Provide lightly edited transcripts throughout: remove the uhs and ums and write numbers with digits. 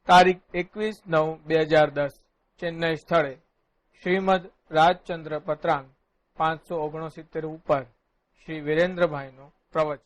તારીખ 21/9/2010 ચેન્નઈ સ્થળે શ્રીમદ રાજચંદ્ર પત્રાંગ 569 ઉપર શ્રી વિરેન્દ્રભાઈનું પ્રવચન.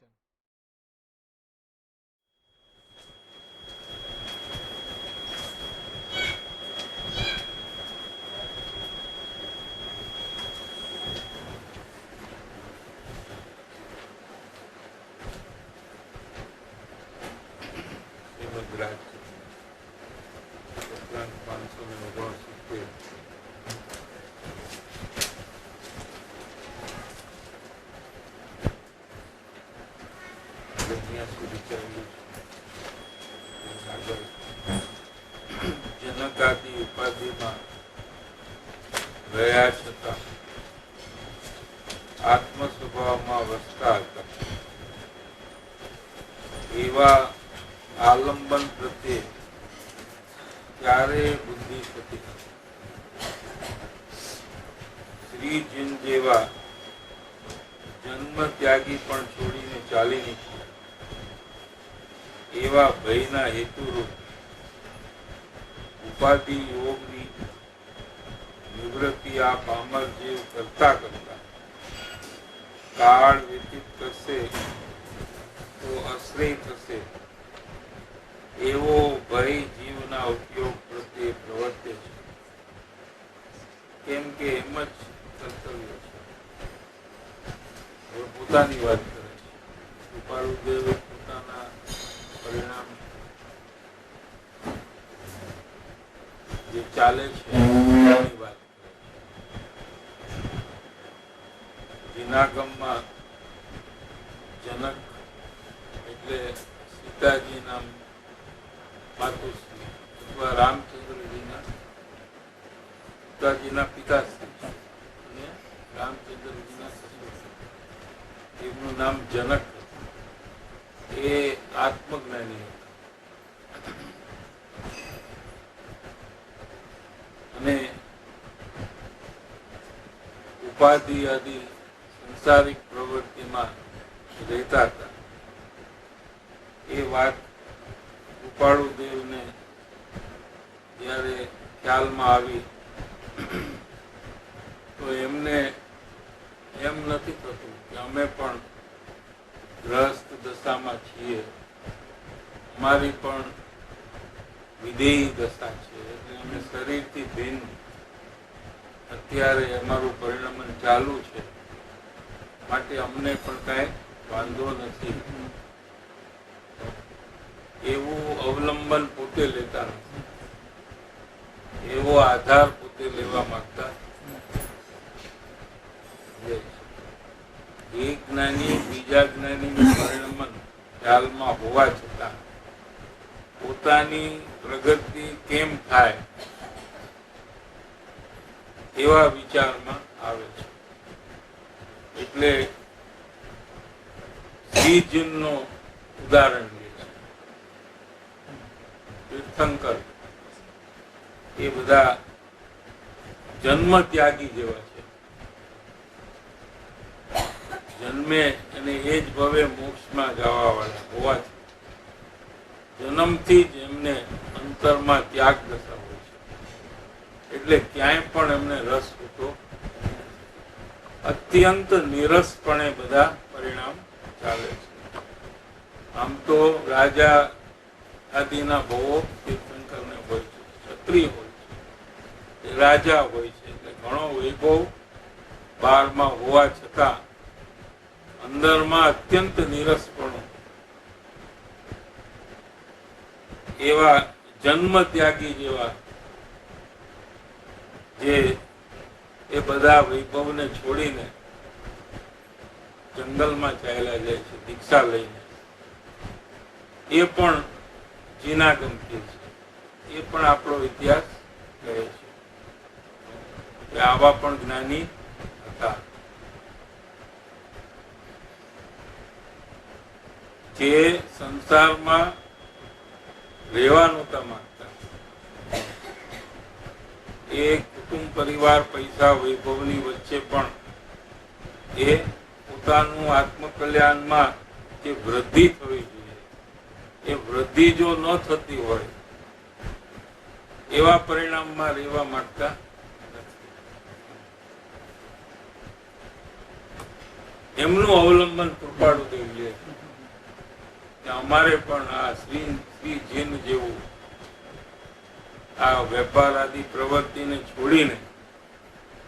જનકાદી ઉપાધિમાં રહ્યા છતાં આત્મ સ્વભાવમાં વસતા હતા એવા આલંબન પ્રત્યે ક્યારેય બુદ્ધિ થતી શ્રીજીન જેવા જન્મ ત્યાગી પણ છોડીને ચાલી નીકળ્યા એવા ભયના હેતુરૂપ ઉપાધિ યોગની નિવૃત્તિ આ પામર જીવ કરતા કરતા કાળ વ્યતીત કરશે તો આશ્રય થશે એવો ભય જીવના ઉપયોગ પ્રત્યે પ્રવર્તે છે. કેમ કે એમ જ કર્તવ્ય છે. હવે પોતાની વાત કરે છે. કૃપાળુદેવ પોતાના પરિણામ જે ચાલે છે એની વાત કરે છે. જૂનાગમમાં જનક એટલે સીતાજી નામ માતુશ્રી અથવા રામચંદ્રજીના સીતાજીના પિતાશ્રી અને રામચંદ્રજીના સસુર એમનું નામ જનક. એ આત્મજ્ઞાની અને ઉપાધિ આદિ સંસારિક પ્રવૃત્તિમાં રહેતા હતા. એ વાત કૃપાળુદેવને જ્યારે ખ્યાલમાં આવી તો એમને એમ નથી થતું કે અમે પણ ગ્રસ્ત દશામાં છીએ, અમારી પણ વિધેયી દશા છે, એટલે અમે શરીરથી ભિન્ન અત્યારે અમારું પરિણમન ચાલુ છે, માટે અમને પણ કાંઈ વાંધો નથી એવું અવલંબન પોતે લેતા નથી, એવો આધાર પોતે લેવા માંગતા. એક જ્ઞાની બીજા જ્ઞાનીનું પરિણમન ખ્યાલમાં હોવા છતાં પોતાની પ્રગતિ કેમ થાય એવા વિચારમાં આવે છે. એટલે શ્રીજીનું ઉદાહરણ લે છે. તીર્થંકર એ બધા જન્મ ત્યાગી જેવા છે. જન્મે અને એ જ ભવે મોક્ષમાં જવા વાળા હોવાથી જન્મથી જ એમને અંતરમાં ત્યાગ દશા હોય છે. એટલે ક્યાંય પણ એમને રસ હોતો અત્યંત નિરસપણે બધા પરિણામ ચાલે છે. આમ તો રાજા આદિના ભવો તીર્થંકરને હોય છે, ક્ષત્રિય હોય છે, એ રાજા હોય છે, એટલે ઘણો વૈભવ બહારમાં હોવા છતાં અંદરમાં અત્યંત નિરસપણું એવા જન્મ ત્યાગી જેવા જે એ બધા વૈભવને છોડીને જંગલમાં ચાલ્યા જાય છે દીક્ષા લઈને, એ પણ જીના ગમતી છે. એ પણ આપણો ઇતિહાસ કહે છે કે આવા પણ જ્ઞાની હતા જે સંસારમાં રહેવા નહોતા માંગતા. એ કુટુંબ પરિવાર પૈસા વૈભવની વચ્ચે પણ એ પોતાનું આત્મકલ્યાણમાં જે વૃદ્ધિ થવી જોઈએ એ વૃદ્ધિ જો ન થતી હોય એવા પરિણામમાં રહેવા માંગતા નથી. એમનું અવલંબન કૃપાળુદેવ લે છે. અમારે પણ આ શ્રી જીન જેવું આ વેપાર આદિ પ્રવૃત્તિને છોડીને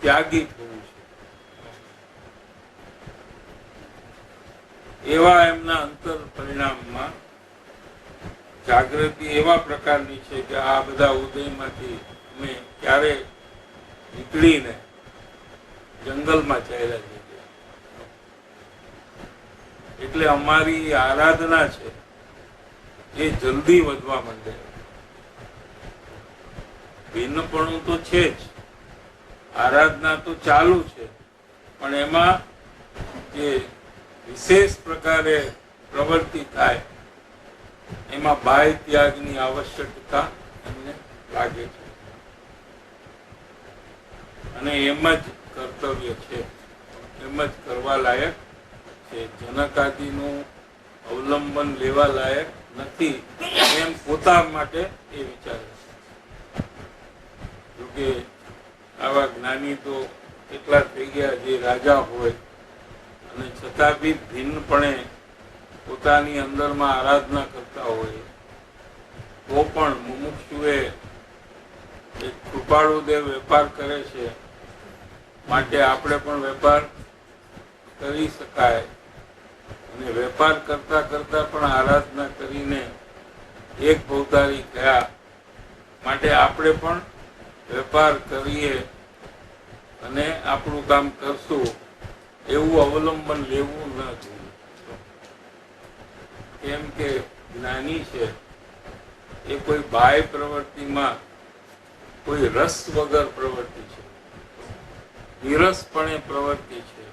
ત્યાગી થવું છે. એવા એમના અંતર પરિણામમાં જાગૃતિ એવા પ્રકારની છે કે આ બધા ઉદયમાંથી અમે ક્યારે નીકળીને જંગલમાં ચાલ્યા જઈએ. એટલે અમારી આરાધના છે એ જલ્દી વધવા માંડે. ભિન્નપણું તો છે જ, આરાધના તો ચાલુ છે, પણ એમાં જે વિશેષ પ્રકારે પ્રવૃત્તિ થાય એમાં બાહ્ય ત્યાગની આવશ્યકતા એમને લાગે છે અને એમ જ કર્તવ્ય છે, એમ જ કરવા લાયક છે. જનકાદિનું અવલંબન લેવા લાયક નથી એમ પોતા માટે એ વિચારે છે. જોકે આવા જ્ઞાની તો એટલા થઈ ગયા જે રાજા હોય અને છતાં બી ભિન્નપણે પોતાની અંદરમાં આરાધના કરતા હોય તો પણ મુમુક્ષુએ કૃપાળુદેવ વેપાર કરે છે માટે આપણે પણ વેપાર કરી શકાય અને વેપાર કરતા કરતા પણ આરાધના કરીને એક ભવતારી થયા માટે આપણે પણ વેપાર કરીએ અને આપણું કામ કરશું એવું અવલંબન લેવું ન જોઈએ. કેમ કે જ્ઞાની છે એ કોઈ બાહ્ય પ્રવૃત્તિમાં કોઈ રસ વગર પ્રવૃત્તિ છે, નિરસપણે પ્રવૃત્તિ છે.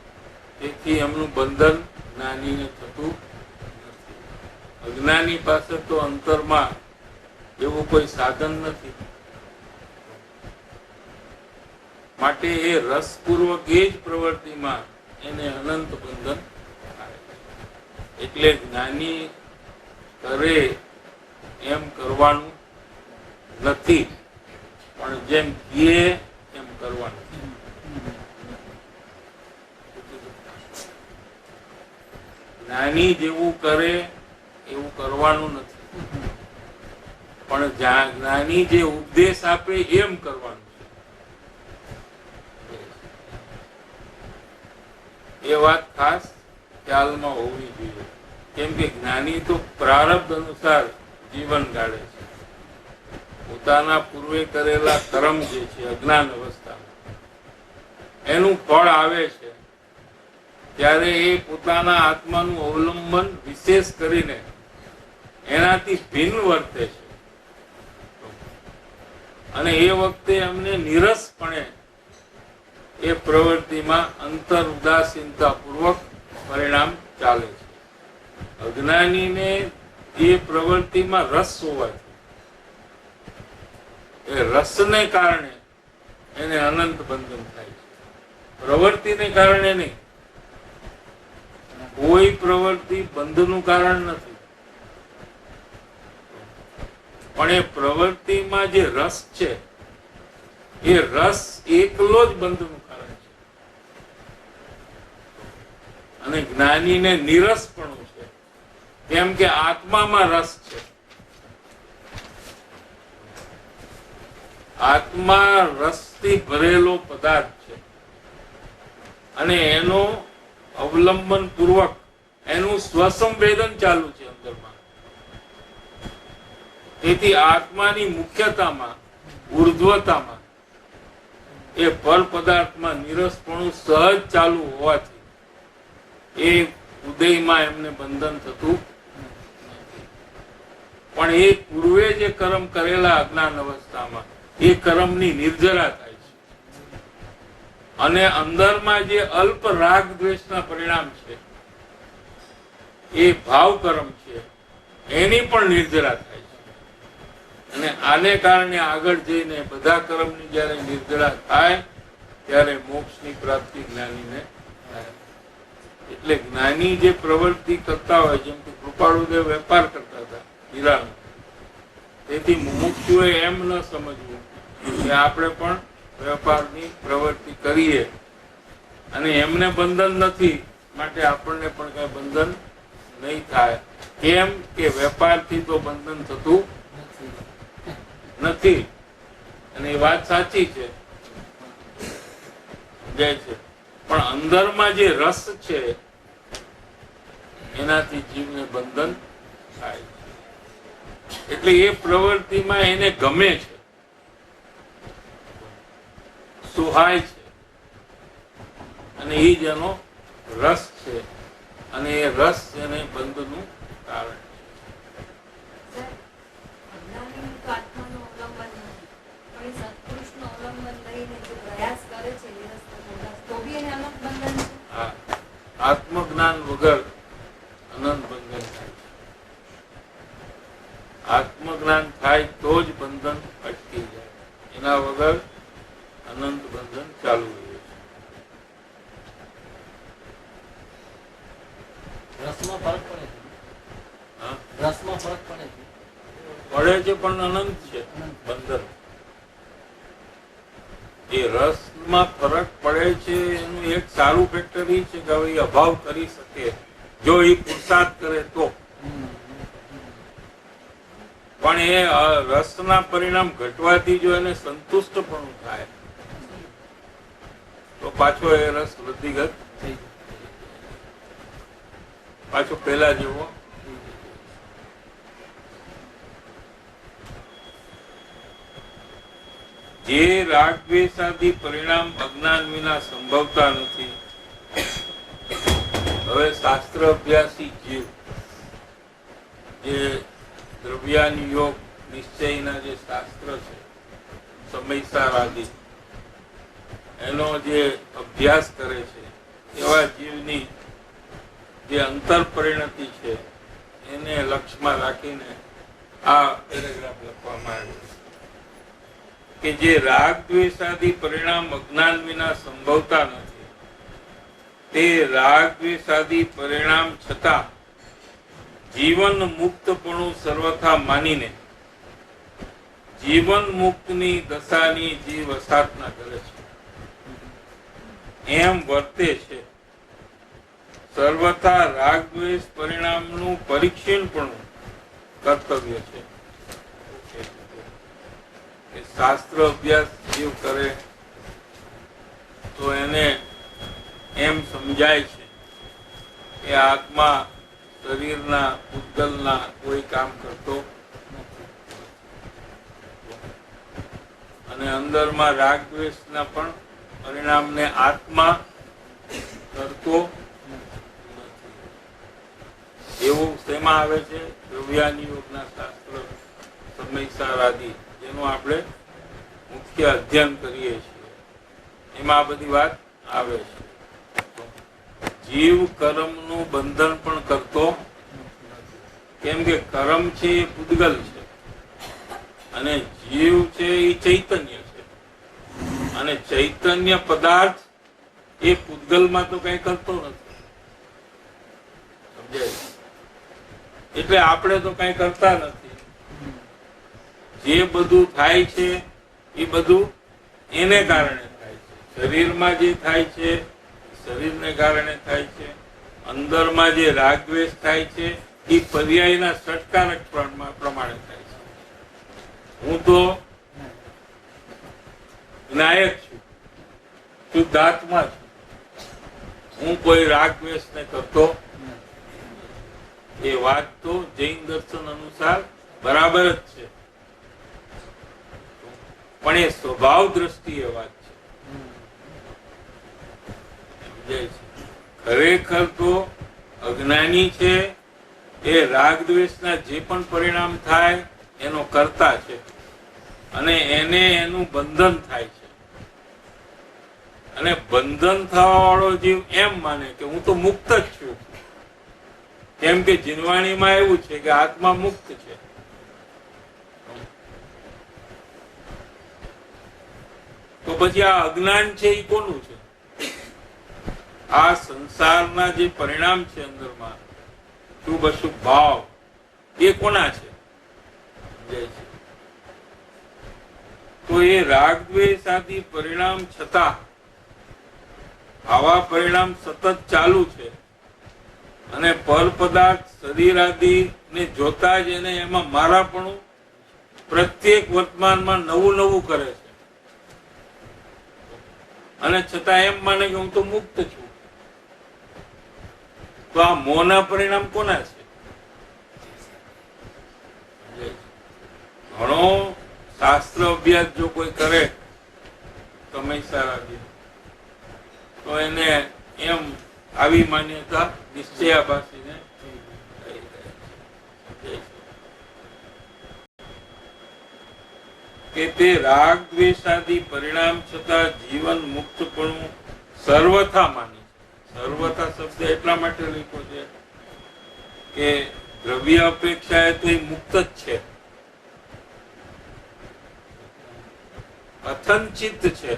તેથી એમનું બંધન જ્ઞાનીને થતું નથી. અજ્ઞાની પાસે તો અંતરમાં એવું કોઈ સાધન નથી માટે એ રસપૂર્વક એ જ પ્રવૃત્તિમાં એને અનંત બંધન થાય. એટલે જ્ઞાની કરે એમ કરવાનું નથી, પણ જેમ કહે એમ કરવાનું. જ્ઞાની જેવું કરે એવું કરવાનું નથી, પણ જ્ઞાની જે ઉપદેશ આપે એમ કરવાનું. એ વાત ખાસ ખ્યાલમાં હોવી જોઈએ. કેમ કે જ્ઞાની તો પ્રારબ્ધ અનુસાર જીવન ગાળે છે. પોતાના પૂર્વે કરેલા કર્મ જે છે અજ્ઞાન અવસ્થામાં એનું ફળ આવે છે ત્યારે એ પોતાના આત્માનું અવલંબન વિશેષ કરીને એનાથી ભિન્ન વર્તે છે અને એ વખતે એમને નિરસપણે એ પ્રવૃત્તિમાં અંતર ઉદાસીનતા પૂર્વક પરિણામ ચાલે છે. અજ્ઞાનીને એ પ્રવૃત્તિમાં રસ હોવાથી એ રસને કારણે એને અનંત બંધન થાય છે, પ્રવૃત્તિને કારણે નહીં. કોઈ પ્રવૃત્તિ બંધનું કારણ નથી, પણ એ પ્રવૃત્તિમાં જે રસ છે એ રસ એકલો જ બંધનું કારણ છે. અને જ્ઞાનીને નિરસપણું છે, કેમ કે આત્મામાં રસ છે. આત્મા રસથી ભરેલો પદાર્થ છે અને એનો અવલંબન પૂર્વક એનું સ્વસંવેદન ચાલુ છે અંદરમાં. તેથી આત્માની મુખ્યતામાં, ઉર્ધ્વતામાં એ પર પદાર્થમાં નિરસપણું સહજ ચાલુ હોવાથી એ ઉદયમાં એમને બંધન થતું નથી. પણ એ પૂર્વે જે કર્મ કરેલા અજ્ઞાન અવસ્થામાં એ કર્મની નિર્જરા થાય છે અને અંદરમાં જે અલ્પ રાગ દ્વેષના પરિણામ છે એ ભાવ કર્મ છે એની પણ નિર્જરા થાય છે. અને આને કારણે આગળ જઈને બધા કર્મની જયારે નિર્જરા થાય ત્યારે મોક્ષની પ્રાપ્તિ જ્ઞાનીને થાય. એટલે જ્ઞાની જે પ્રવૃત્તિ કરતા હોય, જેમ કે કૃપાળુદેવ વેપાર કરતા હતા હીરાનો, તેથી મુમુક્ષુએ એમ ન સમજવું કે આપણે પણ વેપારની પ્રવૃત્તિ કરીએ અને એમને બંધન નથી માટે આપણને પણ કઈ બંધન નહીં થાય. કેમ કે વેપારથી તો બંધન થતું નથી. અને એ વાત સાચી છે, જાય છે, પણ અંદરમાં જે રસ છે એનાથી જીવને બંધન થાય છે. એટલે એ પ્રવૃત્તિમાં એને ગમે છે, સુહાય છે અને એ જ એનો રસ છે અને એ રસ એને બંધનું કારણ છે. આત્મજ્ઞાન વગર અનંત બંધન થાય છે. આત્મજ્ઞાન થાય તો જ બંધન અટકી જાય, એના વગર અનંત બંધન ચાલુ રહે છે. રસમાં ફરક પડે છે. રસમાં ફરક પડે છે. પડે છે પણ અનંત છે બંધન. એ રસમાં ફરક પડે છે એનું એક સારું ફેક્ટર એ છે કે હવે એ અભાવ કરી શકે જો એ પુરુષાર્થ કરે તો. પણ એ રસના પરિણામ ઘટવાથી જો એને સંતુષ્ટ પણ થાય તો પાછો એ રસ વૃદ્ધિગત પાછો પહેલા જેવો. જે રાગ દ્વેષાદી પરિણામ અજ્ઞાન વિના સંભવતા નથી. હવે શાસ્ત્ર અભ્યાસી જીવ જે દ્રવ્યાનુયોગ નિશ્ચયના જે શાસ્ત્ર છે, સમયસાર આદિ, એનો જે અભ્યાસ કરે છે એવા જીવની જે અંતર પરિણતિ છે એને લક્ષ્યમાં રાખીને આ પેરેગ્રાફ લખવામાં આવ્યો છે કે જે રાગ દ્વેષાદી પરિણામ અજ્ઞાન વિના સંભવતા નથી, તે રાગ દ્વેષાદી પરિણામ છતાં જીવન મુક્તપણું સર્વથા માનીને જીવન મુક્તની દશાની જીવ અસાધના કરે છે, એમ વર્તે છે. સર્વથા રાગ દ્વેષ પરિણામનું પરીક્ષણ પણ કર્તવ્ય છે. શાસ્ત્ર અભ્યાસ જીવ કરે તો એને એમ સમજાય છે કે આત્મા શરીરના પૂતગલના કોઈ કામ કરતો અને અંદરમાં રાગ દ્વેષના પણ પરિણામને આત્મા કરતો નથી. એવું શેમાં આવે છે? દ્રવ્યાનુયોગના શાસ્ત્ર, સમયસાર આદિ, જેનું આપણે મુખ્ય અધ્યયન કરીએ છીએ, એમાં આ બધી વાત આવે છે. જીવ કર્મનું બંધન પણ કરતો કેમ કે કર્મ છે એ પૂતગલ છે અને જીવ છે એ ચૈતન્ય છે, અને ચૈતન્ય પદાર્થ એ પૂતગલમાં તો કઈ કરતો નથી, સમજાય? એટલે આપણે તો કઈ કરતા નથી. જે બધું થાય છે એ બધું એને કારણે થાય છે. શરીરમાં જે થાય છે શરીરને કારણે થાય છે. અંદરમાં જે રાગદ્વેષ થાય છે એ પર્યાયના ષટકારક પ્રમાણે થાય છે. હું તો જ્ઞાયક છું, શુદ્ધાત્મા છું. હું કોઈ રાગદ્વેષ ને કરતો, એ વાત તો જૈન દર્શન અનુસાર બરાબર જ છે, પણ એ સ્વભાવ દ્રષ્ટિએ વાત છે, સમજાય છે? ખરેખર તો અજ્ઞાની છે એ રાગદ્વેષના જે પણ પરિણામ થાય એનો કર્તા છે, અને એને એનું બંધન થાય છે. અને બંધન થવા વાળો જીવ એમ માને કે હું તો મુક્ત જ છું, કેમ કે જીનવાણીમાં એવું છે કે આત્મા મુક્ત છે. તો પછી આ અજ્ઞાન છે એ કોનું છે? આ સંસારના જે પરિણામ છે અંદરમાં શુભ અશુભ ભાવ એ કોના છે? તો એ રાગદ્વેષ આદિ પરિણામ છતાં આવા પરિણામ સતત ચાલુ છે, અને પર પદાર્થ શરીર આદિ ને જોતા જ એને એમાં મારાપણું પ્રત્યેક વર્તમાનમાં નવું નવું કરે છે, અને છતાં એમ માને કે હું તો મુક્ત છું. તો આ મોહના પરિણામ કોના છે? ઘણો શાસ્ત્ર અભ્યાસ જો કોઈ કરે સમયસર આદિ, તો એને એમ આવી માન્યતા નિશ્ચયાભાસીને કે તે રાગ દ્વેષાદી પરિણામ છતાં જીવન મુક્તપણું સર્વથા માની છે. સર્વથા શબ્દ એટલા માટે લખ્યો છે કે દ્રવ્ય અપેક્ષાએ તો એ મુક્ત જ છે, અથંચિત છે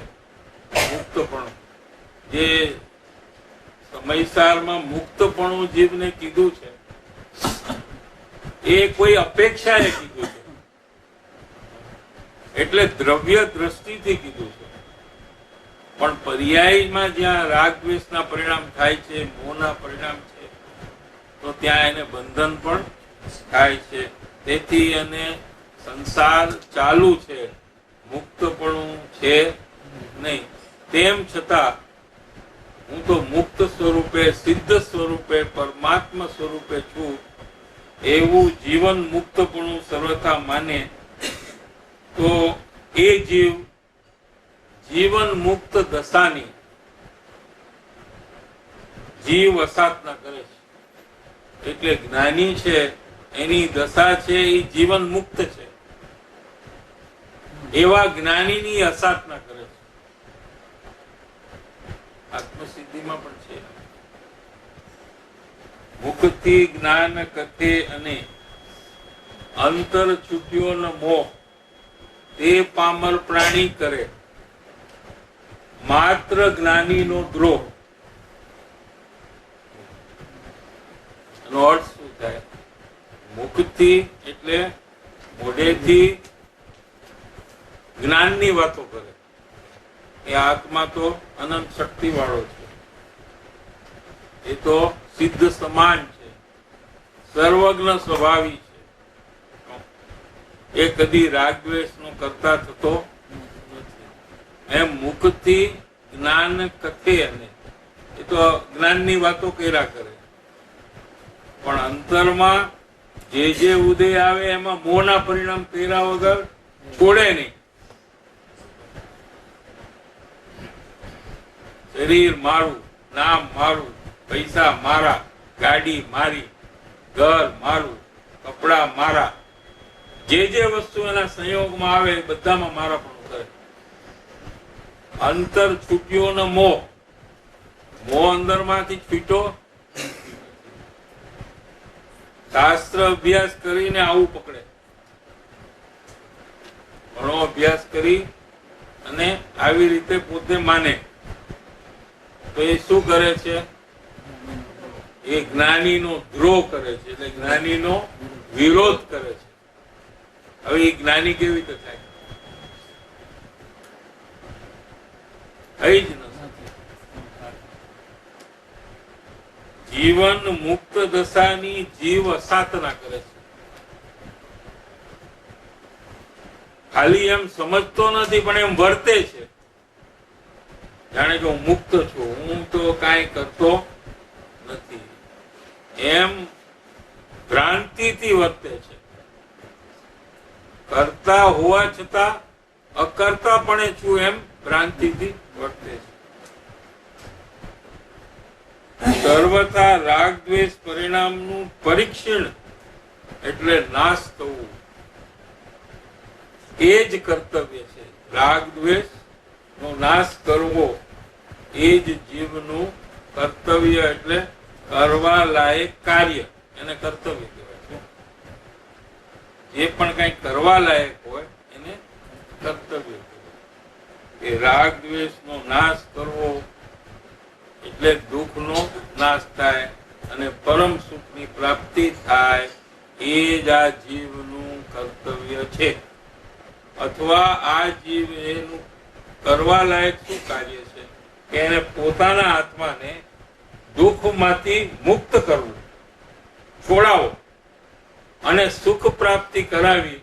મુક્તપણું. જે સમયસારમાં મુક્તપણું જીવને કીધું છે એ કોઈ અપેક્ષાએ કીધું છે, એટલે દ્રવ્ય દ્રષ્ટિથી કીધું છે. પણ પર્યાયમાં જ્યાં રાગદ્વેષના પરિણામ થાય છે, મોહના પરિણામ છે, તો ત્યાં એને બંધન પણ થાય છે. તેથી એને સંસાર ચાલુ છે, મુક્તપણું છે નહીં. તેમ છતાં હું તો મુક્ત સ્વરૂપે, સિદ્ધ સ્વરૂપે, પરમાત્મા સ્વરૂપે છું એવું જીવન મુક્તપણું સર્વથા માને તો એ જીવ જીવન મુક્ત દશાની જીવ અસાધના કરે છે. એટલે જ્ઞાની છે એની દશા છે એ જીવન મુક્ત છે, એવા જ્ઞાનીની અસાધના કરે છે. આત્મસિદ્ધિમાં પણ છે. મુક્તિ જ્ઞાન કથે અને અંતર છૂટ્યો ન મોહ તે પામર પ્રાણી કરે માત્ર જ્ઞાનીનો દ્રોહ. એનો અર્થ શું થાય? મુક્તિ એટલે મોઢેથી જ્ઞાનની વાતો કરે. એ આત્મા તો અનંત શક્તિ વાળો છે, એ તો સિદ્ધ સમાન છે, સર્વજ્ઞ સ્વભાવી છે. એ કદી રાગદ્વેષ નો કરતા થતો નથી. એમ મુક્તિ જ્ઞાન કથે અને એ તો જ્ઞાનની વાતો કર્યા કરે, પણ અંતરમાં જે ઉદય આવે એમાં મોહના પરિણામ કર્યા વગર છોડે નહીં. શરીર મારું, નામ મારું, પૈસા મારા, ગાડી મારી, ઘર મારું, કપડા મારા, જે વસ્તુ એના સંયોગમાં આવે એ બધામાં મારા પણ કરે. અંતર છૂટ્યો ન મોહ. મોહ અંદરમાંથી છૂટો. શાસ્ત્ર અભ્યાસ કરીને આવું પકડે, ઘણો અભ્યાસ કરી અને આવી રીતે પોતે માને તો એ શું કરે છે? એ જ્ઞાનીનો દ્રોહ કરે છે, એટલે જ્ઞાનીનો વિરોધ કરે છે. હવે એ જ્ઞાની કેવી રીતે થાય? થઈ જ નથી. જીવન મુક્ત દશાની જીવ અસાધના કરે છે. ખાલી એમ સમજતો નથી પણ એમ વર્તે છે, જાણે કે હું મુક્ત છું, હું તો કાંઈ કરતો નથી, એમ ભ્રાંતિથી વર્તે છે. કરતા હોવા છતાં અકર્તાપણે છું એમ ભ્રાંતિથી વર્તે છે. સર્વથા રાગ દ્વેષ પરિણામનું પરીક્ષણ એટલે નાશ થવું, એ જ કર્તવ્ય છે. રાગ દ્વેષ નો નાશ કરવો એ જ જીવનું કર્તવ્ય, એટલે કરવા લાયક કાર્ય, એને કર્તવ્ય કહેવાય છે. જે પણ કઈ કરવા લાયક હોય એને કર્તવ્ય કહેવાય. એ રાગ દ્વેષ નો નાશ કરવો એટલે દુઃખ નો નાશ થાય અને પરમ સુખ ની પ્રાપ્તિ થાય, એ જ આ જીવનું કર્તવ્ય છે. અથવા આ જીવ એનું કરવા લાયક શું કાર્ય છે કે એને પોતાના આત્માને દુઃખમાંથી મુક્ત કરવું, છોડાવો અને સુખ પ્રાપ્તિ કરાવી,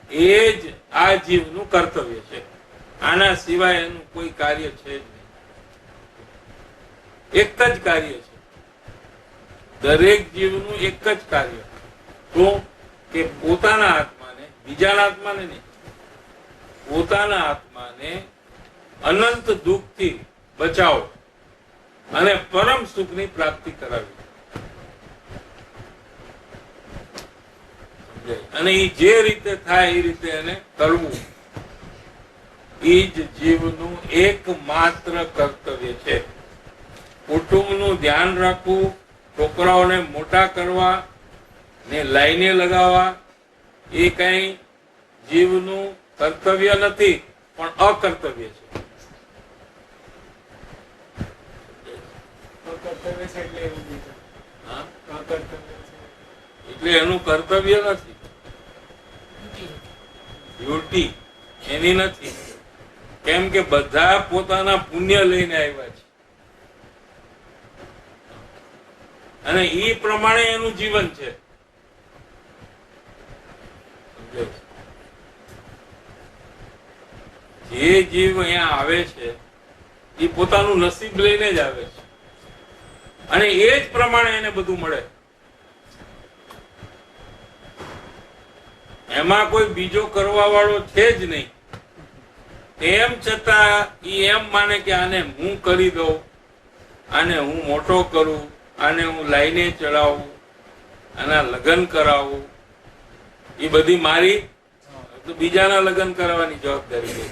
એ જ આ જીવનું કર્તવ્ય છે. આના સિવાય એનું કોઈ કાર્ય છે જ નહીં. એક જ કાર્ય છે દરેક જીવનું, એક જ કાર્ય, તો કે પોતાના આત્માને, બીજાના આત્માને નહીં, પોતાના આત્માને અનંત દુઃખથી બચાવો અને પરમ સુખની પ્રાપ્તિ કરાવી. અને એ જે રીતે થાય એ રીતે એને કરવું, એ જ જીવનું એકમાત્ર કર્તવ્ય છે. કુટુંબનું ધ્યાન રાખવું, છોકરાઓને મોટા કરવા ને લાઈને લગાવવા, એ કઈ જીવનું કર્તવ્ય નથી પણ અકર્તવ્ય છે. એટલે એનું કર્તવ્ય નથી, ડ્યુટી એની નથી. કેમ કે બધા પોતાના પુણ્ય લઈને આવ્યા છે અને એ પ્રમાણે એનું જીવન છે. જે જીવ અહીંયા આવે છે એ પોતાનું નસીબ લઈને જ આવે છે અને એ જ પ્રમાણે એને બધું મળે. એમાં કોઈ બીજો કરવા વાળો છે જ નહીં. તેમ છતાં એ એમ માને કે આને હું કરી દઉં, આને હું મોટો કરું, આને હું લાઈને ચડાવું, આના લગ્ન કરાવું, એ બધી મારી. તો બીજાના લગ્ન કરાવવાની જવાબદારી લે.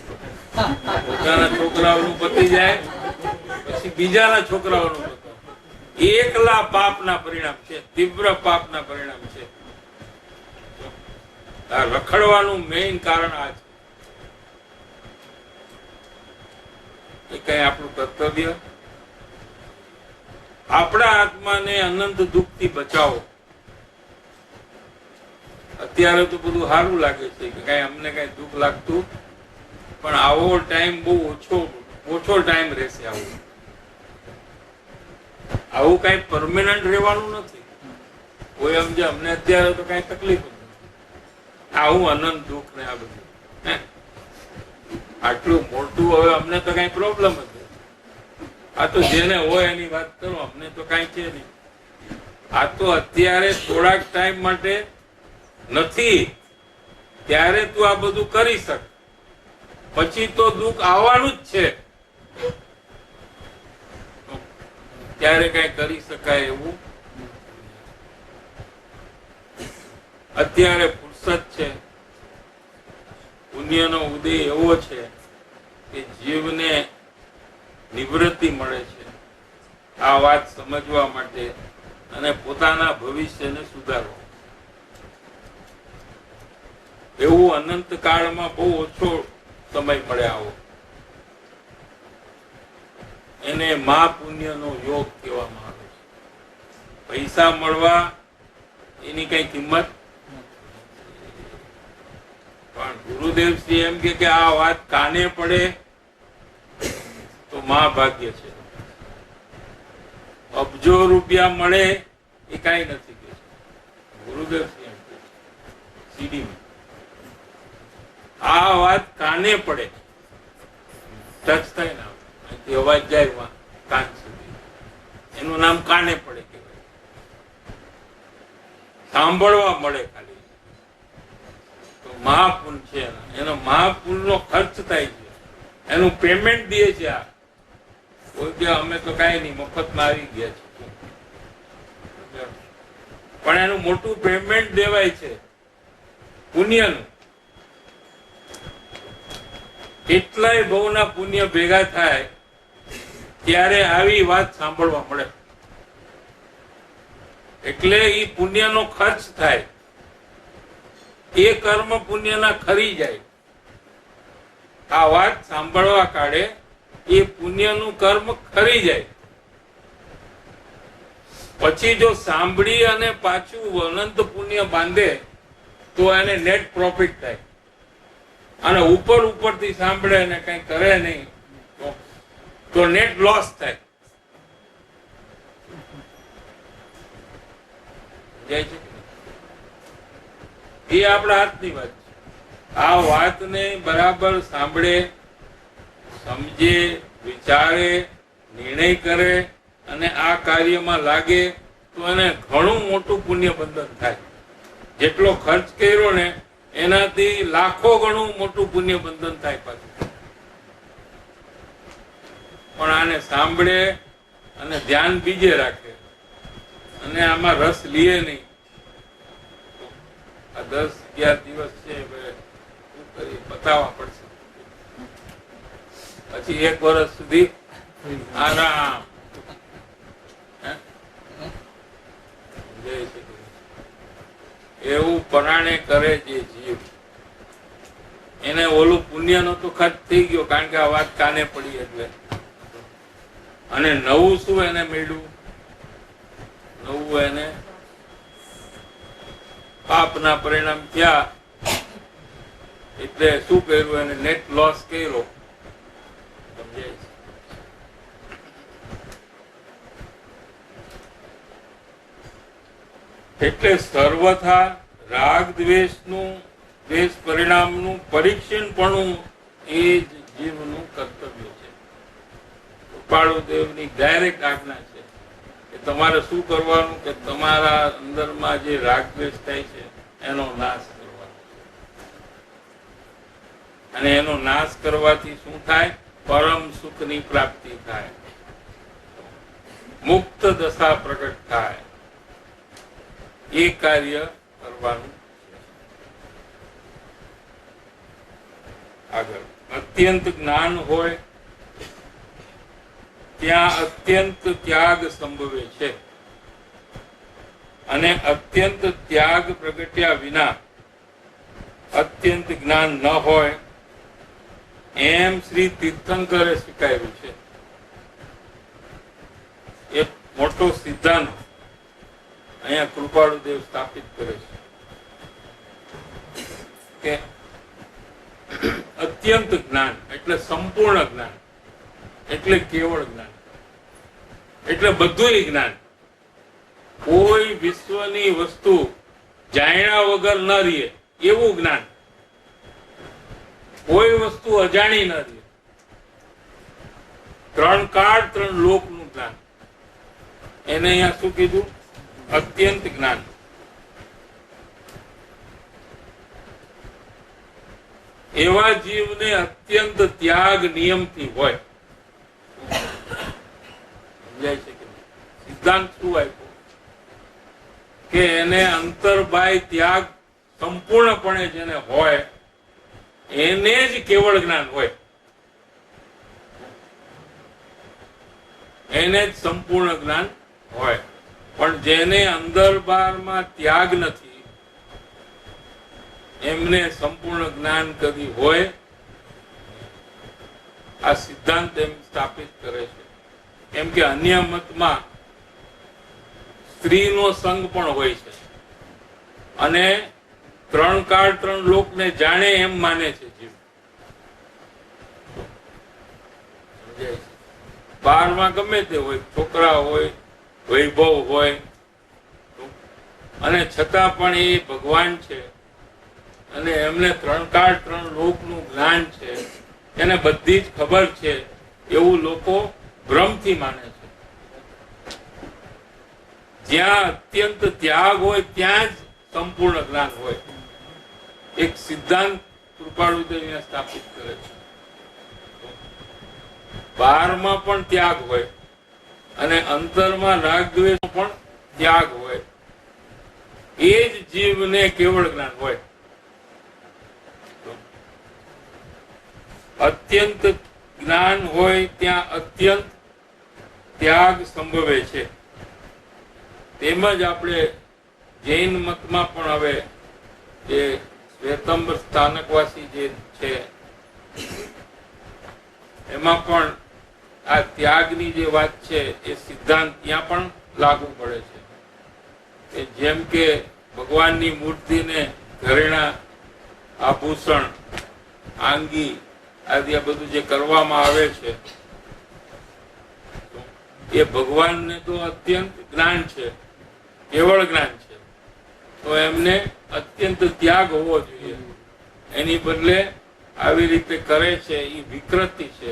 પોતાના છોકરાઓનું પતી જાય પછી બીજાના છોકરાઓનું પતે. એકલા પાપના પરિણામ છે, તીવ્ર પાપના પરિણામ છે. આ રખડવાનું મેઇન કારણ આ છે. એ કઈ આપણું કર્તવ્ય? આપણા આત્માને અનંત દુઃખથી બચાવો. અત્યારે તો બધું સારું લાગે છે કે કઈ અમને કઈ દુઃખ લાગતું, પણ આવો ટાઈમ બહુ ઓછો ટાઈમ રહેશે. આવું કઈ પરમેનન્ટ રહેવાનું નથી. કોઈ સમજે અમને અત્યારે તો કઈ તકલીફ નથી, આવું અનંત દુઃખ ને આ બધું આટલું મોટું, હવે અમને તો કઈ પ્રોબ્લેમ નથી. આ તો જેને હોય એની વાત કરો, અમને તો કઈ છે નહીં. આ તો અત્યારે થોડાક ટાઈમ માટે નથી, ત્યારે તું આ બધું કરી શક, પછી તો દુઃખ આવવાનું જ છે. ત્યારે કઈ કરી શકાય એવું અત્યારે ફુરસત છે. પુણ્યનો ઉદય એવો છે કે જીવને નિવૃત્તિ મળે છે. આ વાત સમજવા માટે અને પોતાના ભવિષ્યને સુધારવા. એવું અનંત કાળમાં બહુ ઓછો સમય મળે આવો. એને મહાપુણ્યનો યોગ કહેવામાં આવે છે. પૈસા મળવા એની કઈ કિંમત, પણ ગુરુદેવશ્રી એમ કે આ વાત કાને પડે તો મહાભાગ્ય છે. અબજો રૂપિયા મળે એ કઈ નથી કે ગુરુદેવશ્રી એમ કે સીડીમાં આ વાત કાને પડે, ટચ થાય ને અહીંથી અવાજ જાય કાન સુધી, એનું નામ કાને પડે કહેવાય. સાંભળવા મળે ખાલી તો મહાપુન છે. એનો મહાપુન નો ખર્ચ થાય છે, એનું પેમેન્ટ દે છે. આ કોઈ કે અમે તો કઈ નહીં મફતમાં આવી ગયા છે, પણ એનું મોટું પેમેન્ટ દેવાય છે પુણ્યનું. કેટલાય બહુના પુણ્ય ભેગા થાય ત્યારે આવી વાત સાંભળવા મળે. એટલે એ પુણ્યનો ખર્ચ થાય, એ કર્મ પુણ્યના ખરી જાય. આ વાત સાંભળવા કાળે એ પુણ્યનું કર્મ ખરી જાય. પછી જો સાંભળી અને પાછું અનંત પુણ્ય બાંધે તો એને નેટ પ્રોફિટ થાય. અને ઉપરથી સાંભળે અને કઈ કરે નહીં તો નેટ લોસ થાય. એ આપણા હાથની વાત છે. આ વાતને બરાબર સાંભળે, સમજે, વિચારે, નિર્ણય કરે અને આ કાર્યમાં લાગે તો એને ઘણું મોટું પુણ્ય બંધન થાય. જેટલો ખર્ચ કર્યો ને એનાથી લાખો ગણું મોટું પુણ્ય બંધન થાય પાછું. પણ આને સાંભળે અને ધ્યાન બીજે રાખે અને આમાં રસ લે નહીં. આ 10-11 દિવસ છે, શું કરી બતાવવા પડશે. પછી 1 વર્ષ સુધી આરામ. એવું પરાણે કરે જે જીવ, એને ઓલું પુણ્યનો તો ખર્ચ થઈ ગયો, કારણ કે આ વાત કાને પડી એટલે. અને નવું શું એને મળ્યું? નવું એને પાપના પરિણામ થયા. એટલે શું કર્યું? એને નેટ લોસ કર્યો. સમજાય છે? એટલે સર્વથા રાગ દ્વેષનું, દ્વેષ પરિણામનું પરીક્ષણ પણ એ જ જીવનું કર્તવ્ય છે. કૃપાળુદેવની ડાયરેક્ટ આજ્ઞા છે કે તમારે શું કરવાનું, કે તમારા અંદરમાં જે રાગ દ્વેષ થાય છે એનો નાશ કરવાનો. અને એનો નાશ કરવાથી શું થાય? પરમ સુખની પ્રાપ્તિ થાય, મુક્ત દશા પ્રગટ થાય. એ કાર્ય કરવાનું. આગળ અત્યંત જ્ઞાન હોય ત્યાં અત્યંત ત્યાગ સંભવે છે, અને અત્યંત ત્યાગ પ્રગટ્યા વિના અત્યંત જ્ઞાન ન હોય એમ શ્રી તીર્થંકરે સ્વીકાર્યું છે. એક મોટો સિદ્ધાંત અહીંયા કૃપાળુદેવ સ્થાપિત કરે છે કે અત્યંત જ્ઞાન એટલે સંપૂર્ણ જ્ઞાન, એટલે કેવળ જ્ઞાન, એટલે બધું જ્ઞાન. કોઈ વિશ્વની વસ્તુ જાણ્યા વગર ન રહે એવું જ્ઞાન. કોઈ વસ્તુ અજાણી ન રહે. 3 કાળ 3 લોકનું જ્ઞાન. એને અહીંયા શું કીધું? અત્યંત જ્ઞાન. એવા જીવને અત્યંત ત્યાગ નિયમથી હોય. સમજાય છે કે સિદ્ધાંત શું આપ્યો? કે એને અંતર્બાહ્ય ત્યાગ સંપૂર્ણપણે જેને હોય એને જ કેવળ જ્ઞાન હોય, એને જ સંપૂર્ણ જ્ઞાન હોય. પણ જેને અંદર બારમાં ત્યાગ નથી એમને સંપૂર્ણ જ્ઞાન કદી હોય, આ સિદ્ધાંત એમ સ્થાપિત કરે છે. કેમ કે અન્ય મતમાં સ્ત્રીનો સંગ પણ હોય છે અને 3 કાળ 3 લોકને જાણે એમ માને છે જીવ. સમજાય છે? બહારમાં ગમે તે હોય, છોકરા હોય, વૈભવ હોય, અને છતાં પણ એ ભગવાન છે અને એમને 3 કાળ 3 લોકનું જ્ઞાન છે, એને બધી જ ખબર છે, એવું લોકો ભ્રમથી માને છે. જ્યાં અત્યંત ત્યાગ હોય ત્યાં જ સંપૂર્ણ જ્ઞાન હોય. એક સિદ્ધાંત કૃપાળુદેવ અહીંયા સ્થાપિત કરે છે. બહારમાં પણ ત્યાગ હોય અને અંતરમાં રાગ દ્વેષ પણ ત્યાગ હોય. એ જ જીવને કેવળ જ્ઞાન હોય. અત્યંત જ્ઞાન હોય ત્યાં અત્યંત ત્યાગ સંભવે છે. તેમજ આપણે જૈન મતમાં પણ હવે જે શ્વેતંબર સ્થાનકવાસી જે છે એમાં પણ આ ત્યાગની જે વાત છે એ સિદ્ધાંત ત્યાં પણ લાગુ પડે છે. કે જેમ કે ભગવાનની મૂર્તિને ઘરેણા, આભૂષણ, આંગી આદિ આ બધું જે કરવામાં આવે છે એ ભગવાનને તો અત્યંત જ્ઞાન છે, કેવળ જ્ઞાન છે, તો એમને અત્યંત ત્યાગ હોવો જોઈએ. એની બદલે આવી રીતે કરે છે એ વિકૃતિ છે,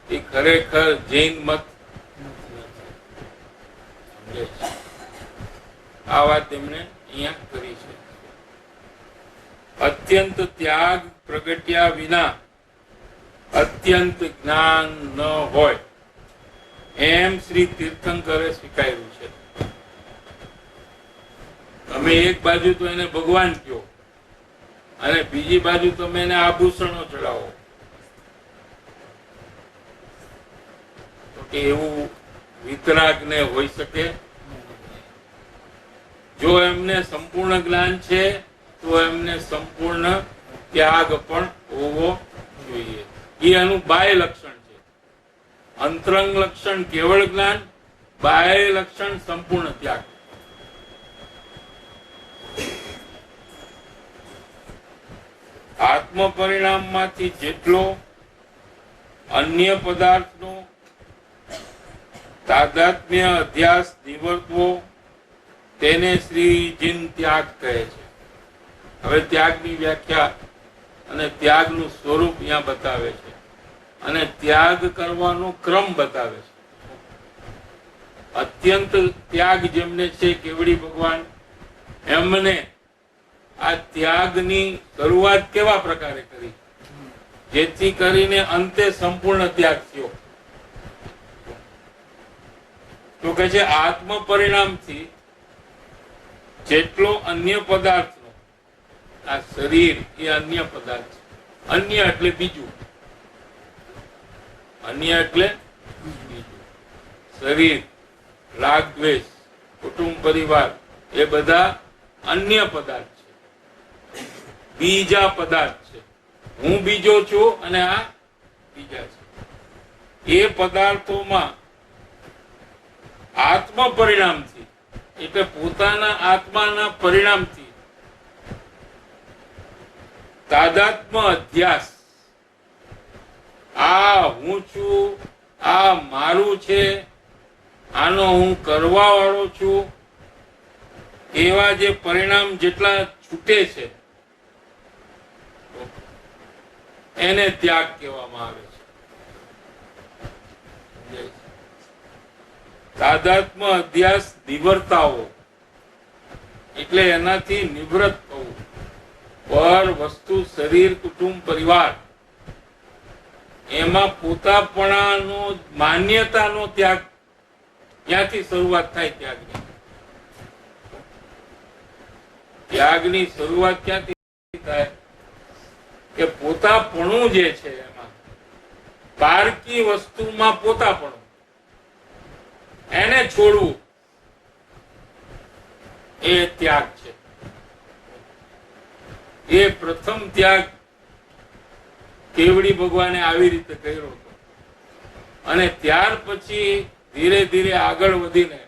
એ ખરેખર જૈન મત નથી. આ વાત એમણે અહીંયા કરી છે. અત્યંત ત્યાગ પ્રગટ્યા વિના અત્યંત જ્ઞાન ન હોય એમ શ્રી તીર્થંકરે સ્વીકાર્યું છે. તમે એક બાજુ તો એને ભગવાન કહો અને બીજી બાજુ તમે એને આભૂષણો ચડાવો, તો કે એવું વિતરાગને હોઈ શકે? જો એમને સંપૂર્ણ જ્ઞાન છે તો એમને સંપૂર્ણ ત્યાગ પણ હોવો જોઈએ. એ એનું બાહ્ય લક્ષણ છે. અંતરંગ લક્ષણ કેવળ જ્ઞાન, બાહ્ય લક્ષણ સંપૂર્ણ ત્યાગ. આત્મ પરિણામમાંથી જેટલો અન્ય પદાર્થનો તાદાત્મ્ય અધ્યાસ નિવર્તવો તેને શ્રીજીન ત્યાગ કહે છે. હવે ત્યાગની વ્યાખ્યા અને ત્યાગનું સ્વરૂપ અહીંયા બતાવે છે અને ત્યાગ કરવાનો ક્રમ બતાવે છે. અત્યંત ત્યાગ જેમને છે કેવડી ભગવાન, એમને આ ત્યાગની શરૂઆત કેવા પ્રકારે કરી જેથી કરીને અંતે સંપૂર્ણ ત્યાગ થયો? તો કે છે આત્મ પરિણામથી જેટલો અન્ય પદાર્થનો, આ શરીર એ અન્ય પદાર્થ છે. અન્ય એટલે બીજું, અન્ય એટલે બીજું. શરીર, રાગ દ્વેષ, કુટુંબ પરિવાર એ બધા અન્ય પદાર્થ છે, બીજા પદાર્થ છે. હું બીજો છું અને આ બીજા છે. એ પદાર્થોમાં આત્મ પરિણામથી એટલે પોતાના આત્માના પરિણામથી તાદાત્મ્ય અધ્યાસ, આ હું છું, આ મારું છે, આનો હું કરવા વાળો છું, એવા જે પરિણામ જેટલા છૂટે છે એને ત્યાગ કહેવામાં આવે છે. તાદાત્મ્ય અધ્યાસ નિવર્તાવો એટલે એનાથી નિવૃત્ત થવું. પર વસ્તુ, શરીર, કુટુંબ, પરિવાર એમાં પોતાપણાનો, માન્યતાનો ત્યાગ, ત્યાંથી શરૂઆત થાય ત્યાગની. ત્યાગની શરૂઆત ક્યાંથી થાય? કે પોતાપણું જે છે એમાં, બારકી વસ્તુમાં પોતાપણું એને છોડવું. એ ત્યાગ છે. એ પ્રથમ ત્યાગ કેવડી ભગવાને આવી રીતે કર્યો હતો અને ત્યાર પછી ધીરે ધીરે આગળ વધીને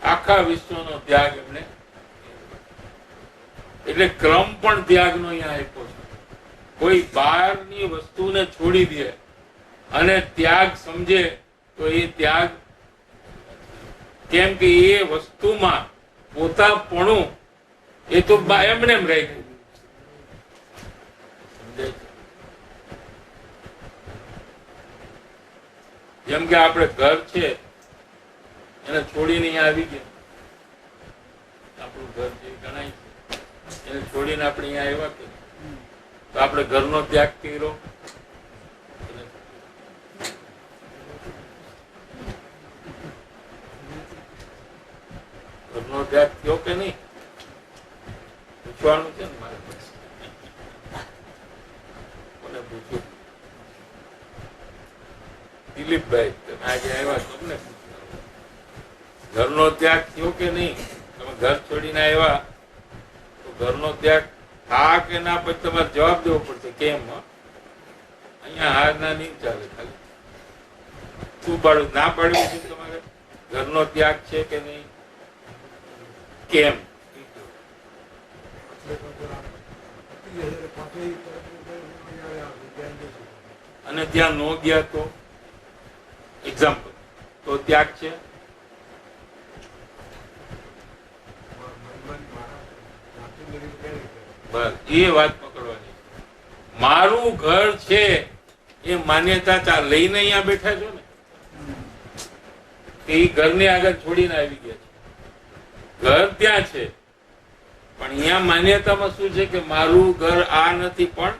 આખા વિશ્વનો ત્યાગ એમને, એટલે ક્રમ પણ ત્યાગનો અહીંયા આપ્યો છે. કોઈ બહારની વસ્તુને છોડી દે અને ત્યાગ સમજે તો એ ત્યાગ, કેમ કે એ વસ્તુમાં પોતાપણું એ તો એમને એમ રહી ગયું. સમજાય છે? જેમ કે આપણે ઘર છે એને છોડીને અહીંયા આવી ગયા, આપણું ઘર જે ગણાય છે એને છોડીને આપણે અહીંયા આવ્યા કે તો આપણે ઘરનો ત્યાગ કર્યો? ઘરનો ત્યાગ થયો કે નહીં? પૂછવાનું છે ને મારે. કોને પૂછ્યું? દિલીપભાઈ તમે આજે આવ્યા, તમને ઘરનો ત્યાગ થયો કે નહીં? તમે ઘર છોડીને આવ્યા તો ઘરનો ત્યાગ હા કે ના, પછી તમારે જવાબ દેવો પડશે કેમ. અહીંયા હા ના નહીં ચાલે. ખાલી શું પાડવું? ના પાડવું છે તમારે? ઘરનો ત્યાગ છે કે નહીં? કેમ? અને ત્યાં નો ગયા તો એક્ઝામ્પલ તો ત્યાગ છે? બસ એ વાત પકડવાની. મારું ઘર છે એ માન્યતા લઈને અહીંયા બેઠા છો ને, એ ઘરની આગળ છોડીને આવી ગયા છે. ઘર ત્યાં છે પણ અહીંયા માન્યતામાં શું છે કે મારું ઘર આ નથી પણ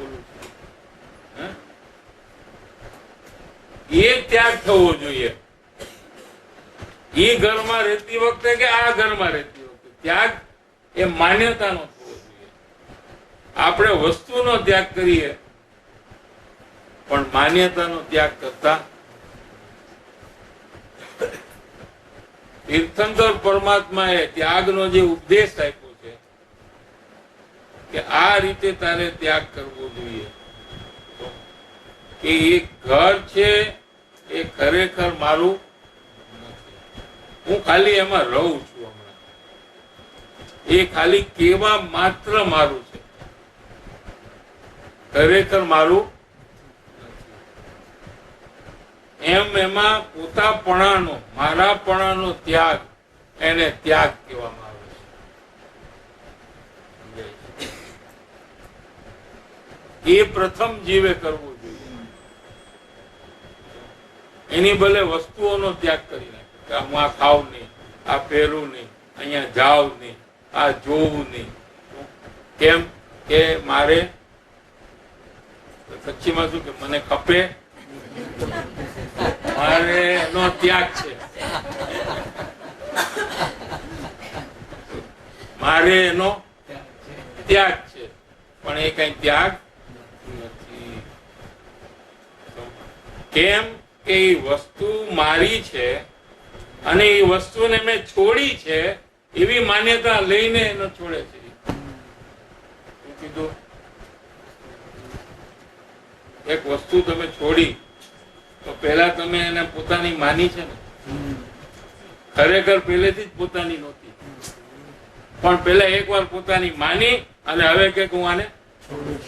ઓલું છે. એ ત્યાગ થવો જોઈએ. એ ઘરમાં રહેતી વખતે કે આ ઘરમાં રહેતી વખતે ત્યાગ એ માન્યતાનો થવો જોઈએ. આપણે વસ્તુનો ત્યાગ કરીએ પણ માન્યતાનો ત્યાગ કરતા. તીર્થંકર પરમાત્માએ ત્યાગનો જે ઉપદેશ આપ્યો છે કે આ રીતે તારે ત્યાગ કરવો જોઈએ, કે એ ઘર છે એ ખરેખર મારું નથી. હું ખાલી એમાં રહું છું હમણાં. એ ખાલી કેવા માત્ર મારું છે, ખરેખર મારું એમ. એમાં પોતાપણાનો, મારાપણાનો ત્યાગ, એને ત્યાગ કહેવામાં આવે છે. એ પ્રથમ જીવે કરવું જોઈએ. એની ભલે વસ્તુઓનો ત્યાગ કરી નાખે કે હું આ ખાવ નહીં, આ પહેરું નહીં, અહીંયા જાવ નહીં, આ જોવું નહીં. કેમ કે મારે કચ્છીમાં શું કે મને ખપે, મારે એનો ત્યાગ છે. મારે એનો ત્યાગ છે પણ એ કઈ ત્યાગ નથી. કેમ કે એ વસ્તુ મારી છે અને એ વસ્તુને મેં છોડી છે એવી માન્યતા લઈને એનો છોડે છે. શું કીધું? એક વસ્તુ તમે છોડી તો પેલા તમે એને પોતાની માની છે ને, ખરેખર પહેલેથી જ પોતાની નહોતી, પણ પેલા એકવાર પોતાની માની અને હવે કે હું આને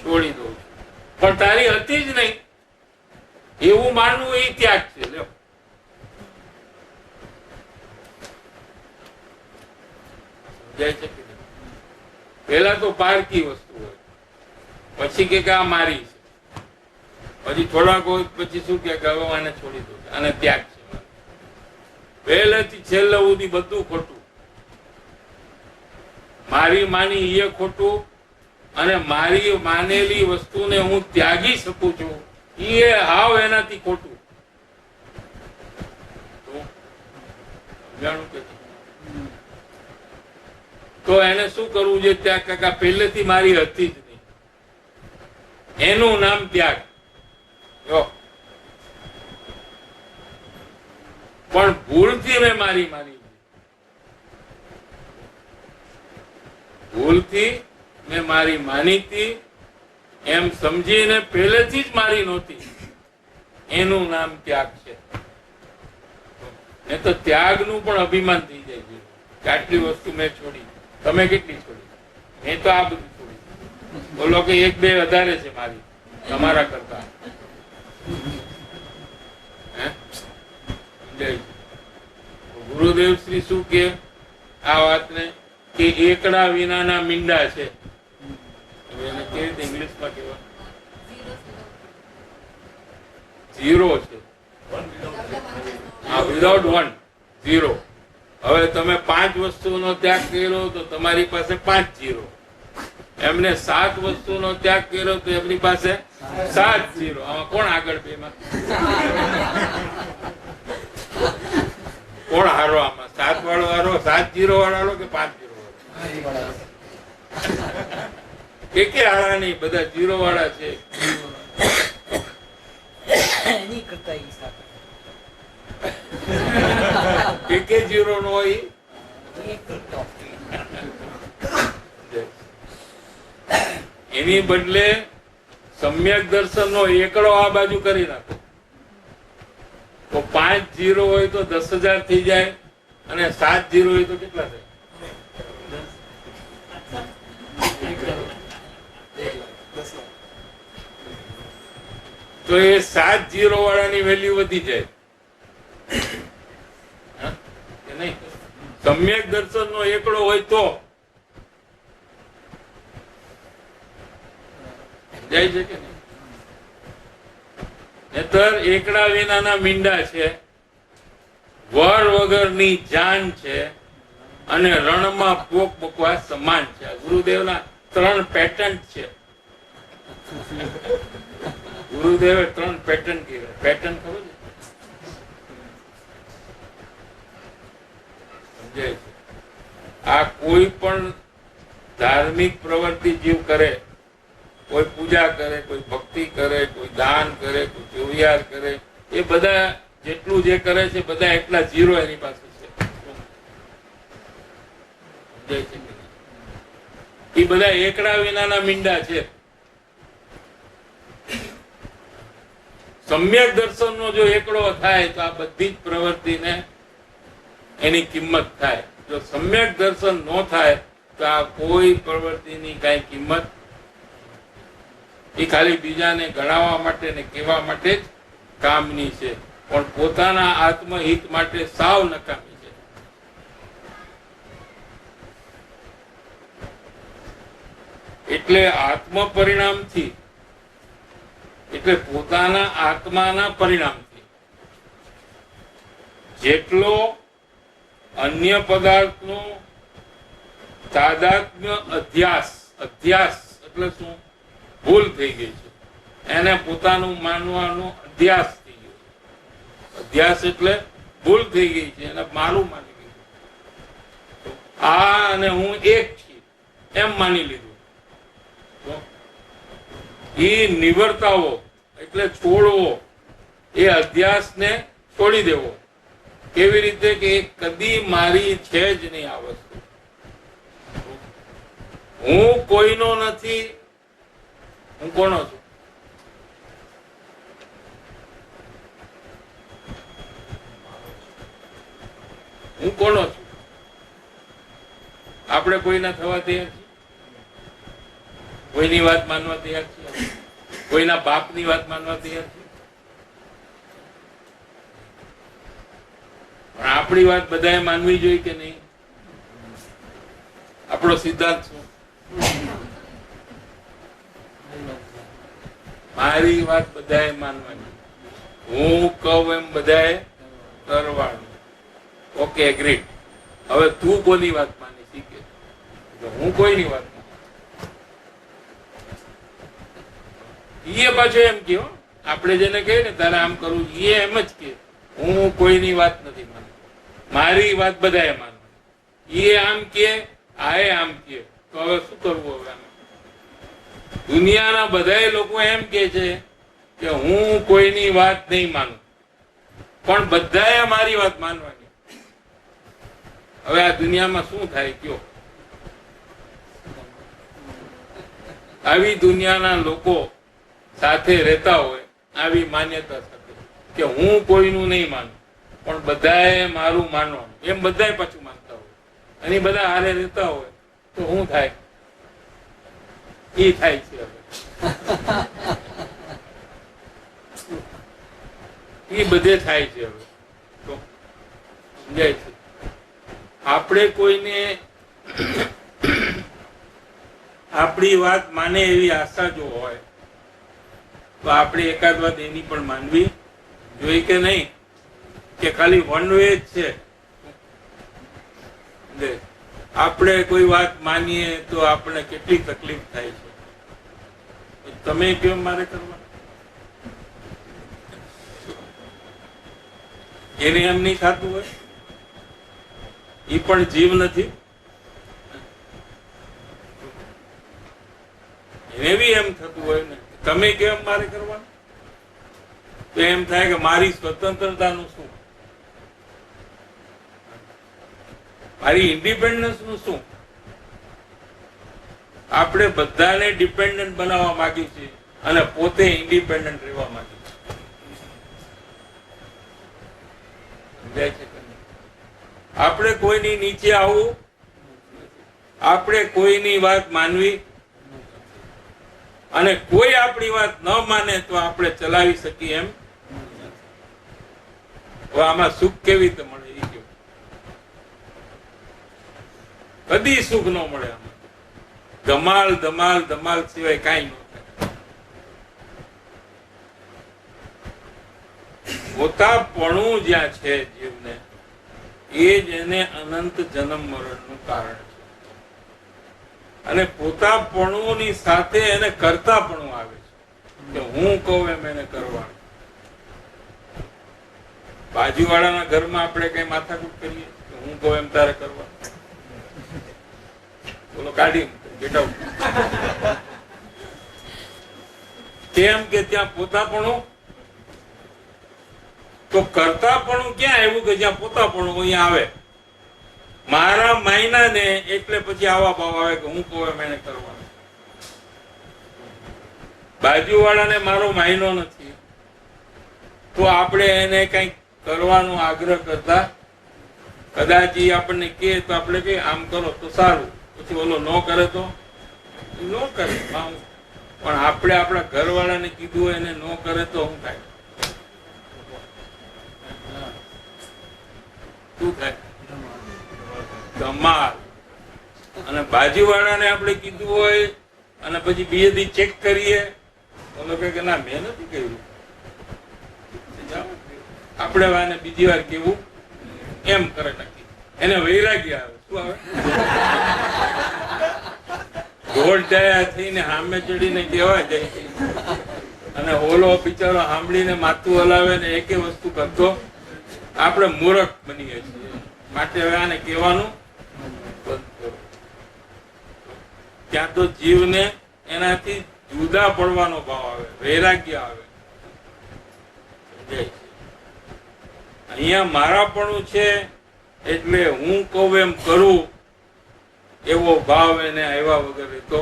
છોડી દઉં છું. પણ તારી હતી જ નહીં એવું માનવું એ ત્યાગ છે. લ્યો, સમજાય છે કે પેલા તો પારકી વસ્તુ હોય, પછી કે આ મારી છે, પછી થોડાક હોય પછી શું કે હવે આને છોડી દઉં, આને ત્યાગ છે. પહેલેથી છેલ્લે સુધી બધું ખોટું. મારી માની એ ખોટું અને મારી માનેલી વસ્તુને હું ત્યાગી શકું છું એ હાવ એનાથી ખોટું. સમજાણું કે? તો એને શું કરવું જોઈએ? ત્યાગ. કાકા પહેલેથી મારી હતી જ નહીં, એનું નામ ત્યાગ. પણ ભૂલથી મેં મારી ભૂલથી મેં મારી માનીતી એમ સમજીને પહેલેથી જ મારી નહોતી, એનું નામ ત્યાગ છે. એ તો ત્યાગનું પણ અભિમાન થઈ જાય છે કે આટલી વસ્તુ મેં છોડી. તમે કેટલી છોડી? મેં તો આ બધું છોડી. બોલો કે એક બે વધારે છે મારી તમારા કરતા. ગુરુદેવ શ્રી શું કે આ વાતને કે એકડા વિનાના મીંડા છે. એને કેવી રીતે ઇંગ્લિશમાં કહેવાય? ઝીરો છે. હા, વિધાઉટ વન, ઝીરો. હવે તમે 5 વસ્તુનો ત્યાગ કર્યો તો તમારી પાસે 5 ઝીરો. એમને 7 વસ્તુનો ત્યાગ કર્યો તો એમની પાસે 7 ઝીરો. આમાં કોણ આગળ? બેમાં કોણ હારો? આમાં 7 વાળો હારો, 7 ઝીરો વાળો હારો કે 5 ઝીરો વાળો? કે હારા નહીં, બધા ઝીરો વાળા છે. એની કરતા ઈ સાચું. કે ઝીરો નો હોય. એની બદલે સમ્યક દર્શન નો એકડો આ બાજુ કરી નાખો તો 5 ઝીરો હોય તો 10,000 થઈ જાય, અને 7 ઝીરો હોય તો કેટલા થાય? તો એ 7 ઝીરો વાળાની વેલ્યુ વધી જાય. નહીં, સમ્યક દર્શન નો એકડો હોય તો જાય છે કે નહીં? નહીતર એકડા વિનાના મીંડા છે, વર વગરની જાન છે, અને રણમાં પોક મૂકવા સમાન છે. ગુરુદેવના 3 પેટન્ટ છે. ગુરુદેવે 3 પેટન્ટ કીધા. પેટન્ટ ખબર છે? સમજાય છે? આ કોઈ પણ ધાર્મિક પ્રવૃત્તિ જીવ કરે, કોઈ પૂજા કરે, કોઈ ભક્તિ કરે, કોઈ દાન કરે, કોઈ ચોવિહાર કરે, એ બધા જેટલું જે કરે છે બધા એટલા ઝીરો એની પાસે છે. સમજાય છે? એ બધા એકડા વિનાના મીંડા છે. સમ્યક દર્શન નો જો એકડો થાય તો આ બધી જ પ્રવૃત્તિને એની કિંમત થાય. જો સમ્યક દર્શન ન થાય તો આ કોઈ પ્રવૃત્તિની કઈ કિંમત, એ ખાલી બીજાને ગણાવવા માટે ને કહેવા માટે જ કામની છે, પણ પોતાના આત્મહિત માટે સાવ નકામી છે. એટલે આત્મ પરિણામથી, એટલે પોતાના આત્માના પરિણામથી જેટલો અન્ય પદાર્થનો તાદાત્મ્ય અધ્યાસ, અધ્યાસ એટલે શું? ભૂલ થઈ ગઈ છે. એને પોતાનું માનવાનો અધ્યાસ થઈ ગયો. અધ્યાસ એટલે ભૂલ થઈ ગઈ છે, એને મારું માની લીધું. આ અને હું એક છીએ એમ માની લીધું. એ નિવર્તાવો એટલે છોડવો, એ અધ્યાસને છોડી દેવો. કેવી રીતે? કે કદી મારી છે જ નહીં આ વસ્તુ. હું કોઈનો નથી. હું કોનો છું? હું કોનો છું? આપણે કોઈના થવા તૈયાર છીએ? કોઈની વાત માનવા તૈયાર છીએ? કોઈના બાપની વાત માનવા તૈયાર છીએ? પણ આપણી વાત બધાએ માનવી જોઈએ કે નહીં? આપણો સિદ્ધાંત શું? મારી વાત બધાએ માનવાની, હું કહું એમ બધાએ કરવાનું. Okay, agreed. હવે તું કોની વાત માની શીખે? હું કોઈની વાત માની. એ પાછું એમ કે આપણે જેને કહીએ ને તારે આમ કરવું, એ એમ જ કે હું કોઈની વાત નથી માનતો, મારી વાત બધાએ માનવાની. એ આમ કે, આ આમ કે, તો હવે શું કરવું? હવે દુનિયાના બધા લોકો એમ કે છે કે હું કોઈની વાત નહીં માનું, પણ બધાએ મારી વાત માનવાની. હવે આ દુનિયામાં શું થાય કયો? આવી દુનિયાના લોકો સાથે રહેતા હોય આવી માન્યતા સાથે કે હું કોઈનું નહીં માનું પણ બધાએ મારું માનવાનું, એમ બધાએ પાછું માનતા હોય અને બધા હારે રહેતા હોય તો શું થાય? એ થાય છે હવે એ બધે થાય છે હવે તો સમજાય છે. આપણે કોઈને આપણી વાત માને એવી આશા જો હોય તો આપણે એકાદ વાત એની પણ માનવી જોઈએ કે નહીં, કે ખાલી વન વે જ છે. આપણે કોઈ વાત માનીએ તો આપણે કેટલી તકલીફ થાય છે. તમે કેમ મારે કરવા? એને એમ નહીં થતું હોય, એ પણ જીવ નથી, એને બી એમ થતું હોય ને તમે કેમ મારે કરવાનું? તો એમ થાય કે મારી સ્વતંત્રતાનું શું, મારી ઇન્ડિપેન્ડન્સ નું શું? આપણે બધાને ડિપેન્ડન્ટ બનાવવા માંગીએ છીએ અને પોતે ઇન્ડિપેન્ડન્ટ રહેવા માંગીએ છીએ. સમજાય છે? આપણે કોઈની નીચે આવવું, આપણે કોઈની વાત માનવી અને કોઈ આપણી વાત ન માને તો આપણે ચલાવી શકીએ એમ. હવે આમાં સુખ કેવી રીતે મળે? એ કેવું? કદી સુખ ન મળે આમાં. ધમાલ ધમાલ ધમાલ સિવાય કાંઈ ન થાય. પોતાપણું જ્યાં છે જીવને, એ જ એને અનંત જન્મ મરણનું કારણ છે. અને પોતાપણુંની સાથે એને કરતાપણું આવે છે કે હું કહું એમ એને કરવાનું. બાજુવાળાના ઘરમાં આપણે કઈ માથાકૂટ કરીએ કે હું કહું એમ તારે કરવાનું? બોલો કાઢી ગેટ આઉટ. કેમ કે ત્યાં પોતાપણું, તો કરતાપણું ક્યાં આવ્યું કે જ્યાં પોતાપણું અહીંયા આવે? મારા માયના ને એટલે પછી આવા ભાવ આવે કે હું કહું એમ એને કરવાનું. બાજુવાળાને મારો માયનો નથી તો આપણે એને કઈક કરવાનો આગ્રહ કરતા, કદાચ આપણને કહે તો આપણે કહીએ આમ કરો તો સારું, પછી ઓલો ન કરે તો ન કરે. પણ આપણે આપણા ઘરવાળાને કીધું હોય એને ન કરે તો શું થાય? શું થાય? ધમાલ. અને બાજુવાળાને આપણે કીધું હોય અને પછી બે દી ચેક કરીએ તો કે ના મેં નથી કર્યું, આપણે વાને બીજી વાર કેવું એમ કરે નાખી. એને વૈરાગ્ય આવે. શું આવે? ઢોલ ડાયા થઈને સામે ચડીને કહેવાય જાય અને ઓલો બિચારો સાંભળીને માથું હલાવે ને એકે વસ્તુ કરતો. આપણે મૂર્ખ બનીએ છીએ. માટે હવે આને કહેવાનું બંધ કરો. ત્યાં તો જીવને એનાથી જુદા પડવાનો ભાવ આવે, વૈરાગ્ય આવે. સમજાય છે? અહીંયા મારાપણું છે એટલે હું કહું એમ કરું એવો ભાવ એને આવ્યા વગર રહેતો.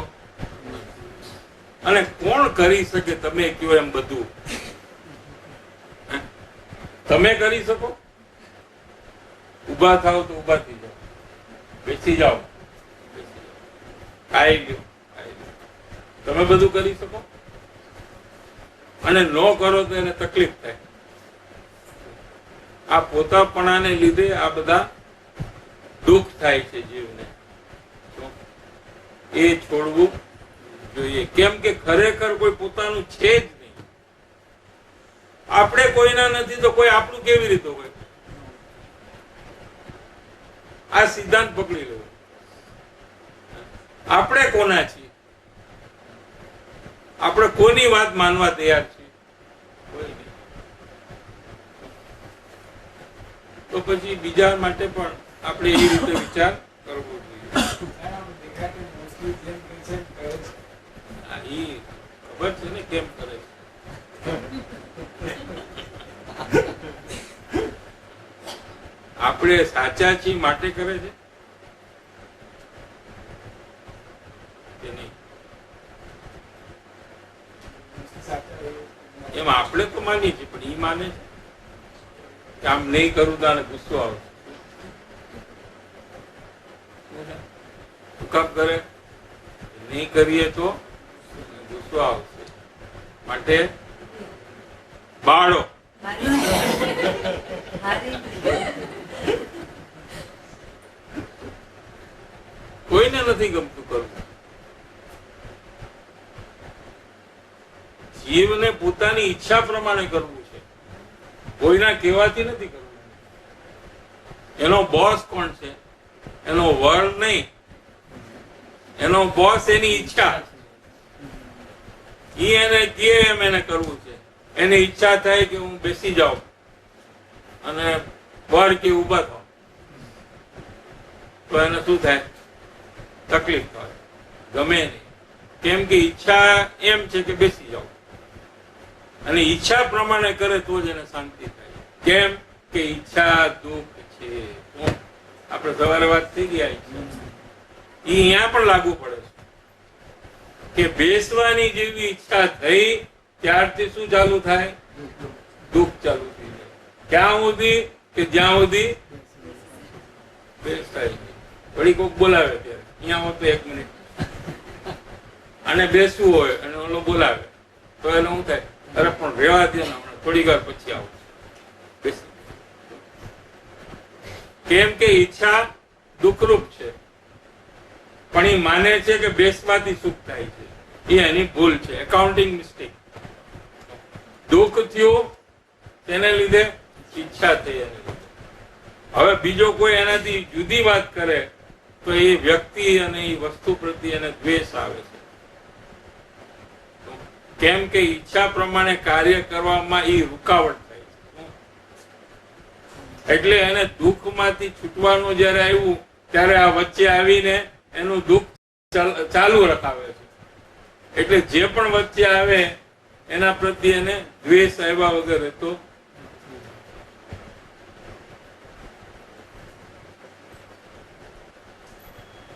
અને કોણ કરી શકે? તમે કયો એમ બધું તમે કરી શકો? ઉભા થાવ તો ઉભા થઈ જાઓ, બેસી જાઓ, ખાઈ લ્યો. તમે બધું કરી શકો અને ન કરો તો એને તકલીફ થાય. આ પોતાપણાને લીધે આ બધા દુઃખ થાય છે જીવને. એ છોડવું જોઈએ. કેમ કે ખરેખર કોઈ પોતાનું છે જ નહીં. આપણે કોઈના નથી તો કોઈ આપણું કેવી રીતે હોય? આ સિદ્ધાંત પકડી લો. આપણે કોના છીએ? આપણે કોની વાત માનવા તૈયાર છીએ? કોઈ નહીં. તો પછી બીજા માટે પણ આપણે એ રીતે વિચાર કરવો જોઈએ. ખબર છે ને કેમ કરે છે? આપણે સાચા છીએ માટે કરે છે કે નહીં? એમ આપણે તો માનીએ છીએ, પણ એ માને છે કે આમ નહીં કરું તો આને ગુસ્સો આવશે. શું કામ કરે? નહીં કરીએ તો ગુસ્સો આવશે. માટે બાળો. કોઈને નથી ગમતું કરવું. જીવને પોતાની ઈચ્છા પ્રમાણે કરવું છે, કોઈના કહેવાથી નથી કરવું. એનો બોસ કોણ છે? એનો વર્ડ નહીં, એનો બોસ એની ઈચ્છા. ઈ એને કે એમ એને કરવું છે. એની ઈચ્છા થાય કે હું બેસી જાઉં અને વર કે ઉભા થાવ, તો એને શું થાય? તકલીફ થાય, ગમે નહીં. કેમ કે ઈચ્છા એમ છે કે બેસી જાઓ, અને ઈચ્છા પ્રમાણે કરે તો જ એને શાંતિ થાય. કેમ કે ઈચ્છા દુઃખ છે. આપણે સવારે વાત થઈ ગયા, અહીંયા પણ લાગુ પડે છે કે બેસવાની જેવી ઈચ્છા થઈ ત્યારથી શું ચાલુ થાય? દુઃખ ચાલુ થઈ જાય. ક્યાં સુધી? કે જ્યાં સુધી બેસાય. વળી કોક બોલાવે ત્યારે અહીંયા હો તો 1 મિનિટ, અને બેસવું હોય અને ઓલો બોલાવે તો એને શું થાય? અરે પણ રેવા દે ને, હમણાં થોડી વાર પછી આવું. કેમ કે ઈચ્છા દુઃખરૂપ છે, પણ એ માને છે કે બેસવાથી સુખ થાય છે. એ એની ભૂલ છે, એકાઉન્ટિંગ મિસ્ટેક. દુઃખ થયું તેને લીધે ઈચ્છા થઈ એને લીધે. હવે બીજો કોઈ એનાથી જુદી વાત કરે તો એ વ્યક્તિ અને એ વસ્તુ પ્રત્યે એને દ્વેષ આવે છે. કેમ કે ઈચ્છા પ્રમાણે કાર્ય કરવામાં એ રૂકાવટ થાય છે. એટલે એને દુઃખમાંથી છૂટવાનું જયારે આવ્યું ત્યારે આ વચ્ચે આવીને એનું દુઃખ ચાલુ રખાવે છે. એટલે જે પણ વચ્ચે આવે એના પ્રત્યે એને દ્વેષ આવ્યા વગર રહેતો.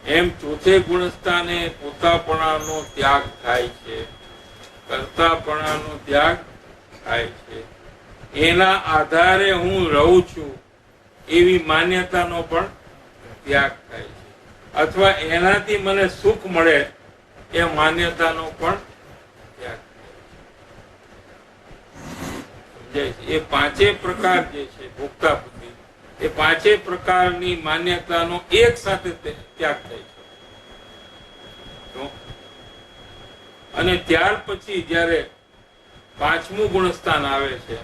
એમ ચોથે ગુણસ્થાને પોતાપણાનો ત્યાગ થાય છે, કર્તાપણાનો ત્યાગ થાય છે. એના આધારે હું રહું છું એવી માન્યતાનો પણ ત્યાગ થાય છે, અથવા એનાથી મને સુખ મળે એ માન્યતાનો પણ ત્યાગ થાય છે. એ પાંચે પ્રકાર જે છે ભોગતા બુદ્ધિ, એ પાંચે પ્રકારની માન્યતાનો એક સાથે ત્યાગ થાય છે. અને ત્યાર પછી જયારે પાંચમું ગુણસ્થાન આવે છે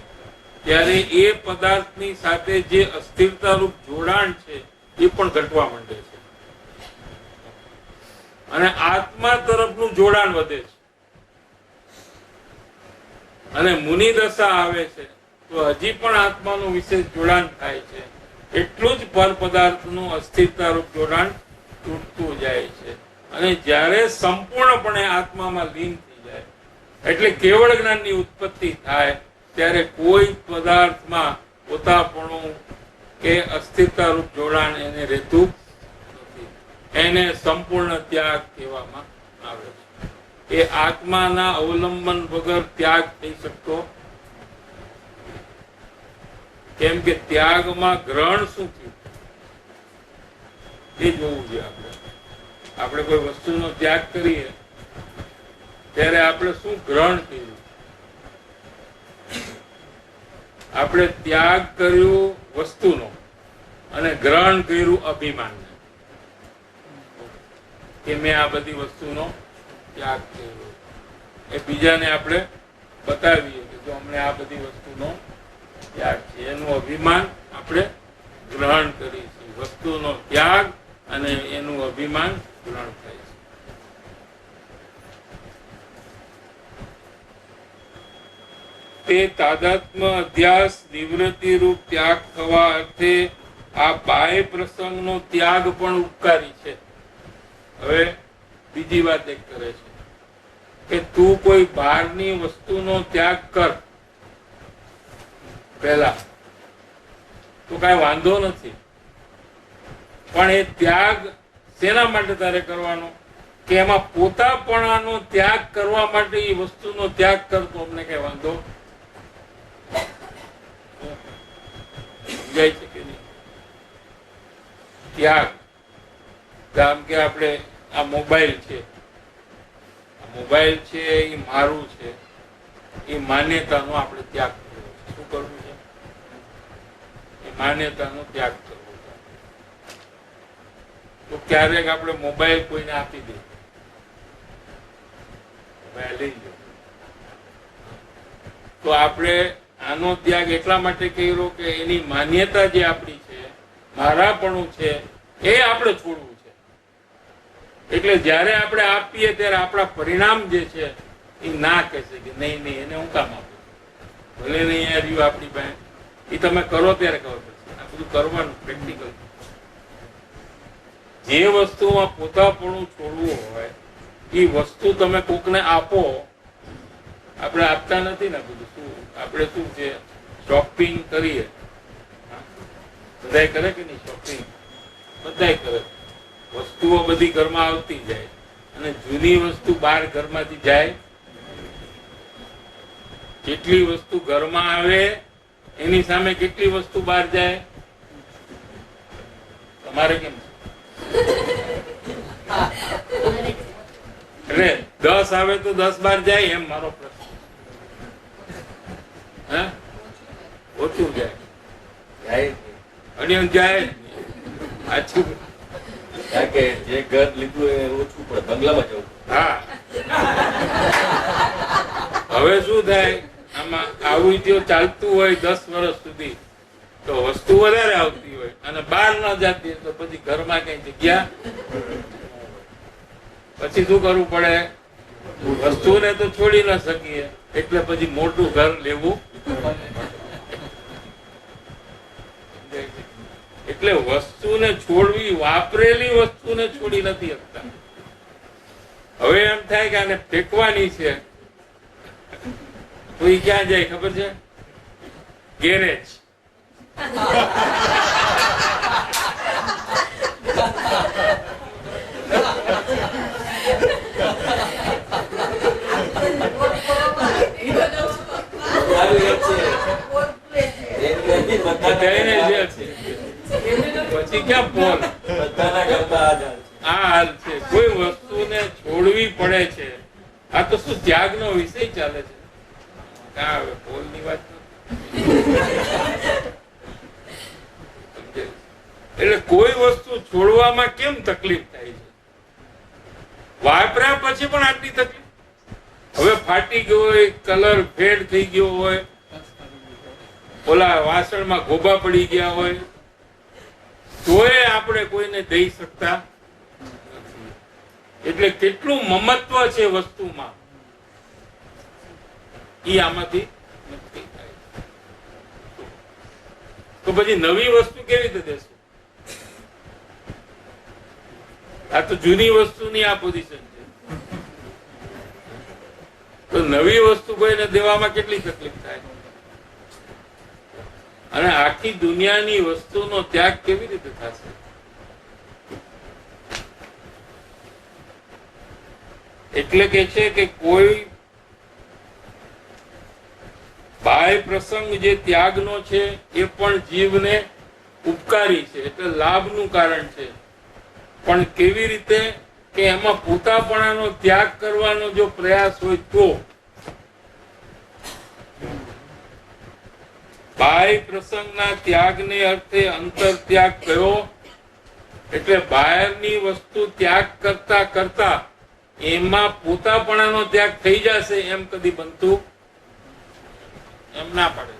ત્યારે એ પદાર્થની સાથે જે અસ્થિરતા રૂપ જોડાણ છે એ પણ ઘટવા માંડે છે, અને આત્મા તરફનું જોડાણ વધે છે. અને મુનિ દશા આવે છે તો હજી પણ આત્માનું વિશેષ જોડાણ થાય છે. એટલું જ પર પદાર્થનું અસ્થિરતા રૂપ જોડાણ તૂટતું જાય છે. અને જ્યારે સંપૂર્ણપણે આત્મામાં લીન થઈ જાય એટલે કેવળ જ્ઞાનની ઉત્પત્તિ થાય ત્યારે કોઈ પદાર્થમાં પોતાપણું કે અસ્થિરતા રૂપ જોડાણ એને રહેતું નથી. એને સંપૂર્ણ ત્યાગ કહેવામાં આવે છે. એ આત્માના અવલંબન વગર ત્યાગ થઈ શકતો. કેમ કે ત્યાગમાં ગ્રહણ શું થયું એ જોવું જોઈએ. આપણે કોઈ વસ્તુનો ત્યાગ કરીએ ત્યારે આપણે શું ગ્રહણ કર્યું? આપણે ત્યાગ કર્યું વસ્તુનો અને ગ્રહણ કર્યું અભિમાન, કે મેં આ બધી વસ્તુનો ત્યાગ કર્યો. એ બીજાને આપણે બતાવીએ કે જો અમને આ બધી વસ્તુનો ત્યાગ છે, એનું અભિમાન આપણે ગ્રહણ કરીએ છીએ. વસ્તુનો ત્યાગ અને એનું અભિમાન ગ્રહણ થાય છે. તે તાદાત્મ્ય અધ્યાસ નિવૃત્તિ રૂપ ત્યાગ થવા અર્થે આ બાહ્ય પ્રસંગનો ત્યાગ પણ ઉપકારી છે. હવે બીજી વાત એક કરે છે કે તું કોઈ બહારની વસ્તુનો ત્યાગ કર પહેલા તો કઈ વાંધો નથી, પણ એ ત્યાગ શેના માટે તારે કરવાનો? કે એમાં પોતાપણાનો ત્યાગ કરવા માટે એ વસ્તુનો ત્યાગ કરતો અમને કઈ વાંધો સમજાય છે કે નહીં? ત્યાગ. આમ કે આપણે આ મોબાઈલ છે, એ મારું છે, એ માન્યતાનો આપણે ત્યાગ કરવો છે. શું કરવું છે? એ માન્યતાનો ત્યાગ કરવો છે. તો ક્યારેક આપણે મોબાઈલ કોઈને આપી દઈએ, મોબાઈલ લઈ લો, તો આપણે આનો ત્યાગ એટલા માટે કર્યો કે એની માન્યતા જે આપણી છે, મારાપણું છે, એ આપણે છોડવું છે. એટલે જ્યારે આપણે આપીએ ત્યારે આપણા પરિણામ જે છે એ ના કહેશે કે નહીં એને હું કામ આપું, ભલે નહીં આ રહ્યું આપણી પાસે, એ તમે કરો ત્યારે ખબર પડશે. આ બધું કરવાનું પ્રેક્ટિકલ. જે વસ્તુમાં પોતાપણું છોડવું હોય એ વસ્તુ તમે કોકને આપો. આપણે આપતા નથી ને બધું. શું આપણે શું છે, શોપિંગ કરીએ, બધાય કરે કે નહીં? શોપિંગ બધાય કરે. વસ્તુઓ બધી ઘરમાં આવતી જાય અને જૂની વસ્તુ બહાર ઘરમાંથી જાય. કેટલી વસ્તુ ઘરમાં આવે એની સામે કેટલી વસ્તુ બહાર જાય? તમારે કેમ છે? એટલે 10 આવે તો 10 બહાર જાય એમ મારો પ્રશ્ન. હે? ઓછું જાય અને જાય આછું. કારણ કે જે ઘર લીધું એ ઓછું પડે, બંગલામાં જવું. હા, હવે શું થાય? આમાં આવું જો ચાલતું હોય 10 વર્ષ સુધી તો વસ્તુ વધારે આવતી હોય અને બહાર ન જતી તો પછી ઘરમાં કઈ જગ્યા. પછી શું કરવું પડે? વસ્તુને તો છોડી ન શકીએ એટલે પછી મોટું ઘર લેવું. એટલે વસ્તુને છોડવી, વાપરેલી વસ્તુને છોડી નથી શકતા. હવે એમ થાય કે આને ફેંકવાની છે તો એ ક્યાં જાય ખબર છે? ગેરેજ. પછી ક્યાં પોલ? આ હાલ છે. કોઈ વસ્તુને છોડવી પડે છે. આ તો શું ત્યાગનો વિષય ચાલે છે? ક્યાં આવે પોલની વાત? એટલે કોઈ વસ્તુ છોડવામાં કેમ તકલીફ થાય છે? વાપર્યા પછી પણ આટલી તકલીફ. હવે ફાટી ગયો હોય, કલર ફેડ થઈ ગયો હોય, ઓલા વાસણમાં ગોબા પડી ગયા હોય, તોય આપણે કોઈને દઈ શકતા નથી. એટલે કેટલું મમત્વ છે વસ્તુમાં, ઈ આમાંથી નક્કી થાય. તો પછી નવી વસ્તુ કેવી રીતે દેશું? આ તો જૂની વસ્તુની આ પોઝિશન છે. તો નવી વસ્તુ કોઈને દેવામાં કેટલી તકલીફ થાય? અને આખી દુનિયાની વસ્તુનો ત્યાગ કેવી રીતે થશે? એટલે કે છે કે કોઈ બાહ્ય પ્રસંગ જે ત્યાગનો છે એ પણ જીવને ઉપકારી છે, એટલે લાભનું કારણ છે. પણ કેવી રીતે? કે એમાં પોતાપણાનો ત્યાગ કરવાનો જો પ્રયાસ હોય તો. બાહ્ય પ્રસંગના ત્યાગને અર્થે અંતર ત્યાગ કયો? એટલે બહારની વસ્તુ ત્યાગ કરતા કરતા એમાં પોતાપણાનો ત્યાગ થઈ જશે એમ કદી બનતું એમ ના પડે.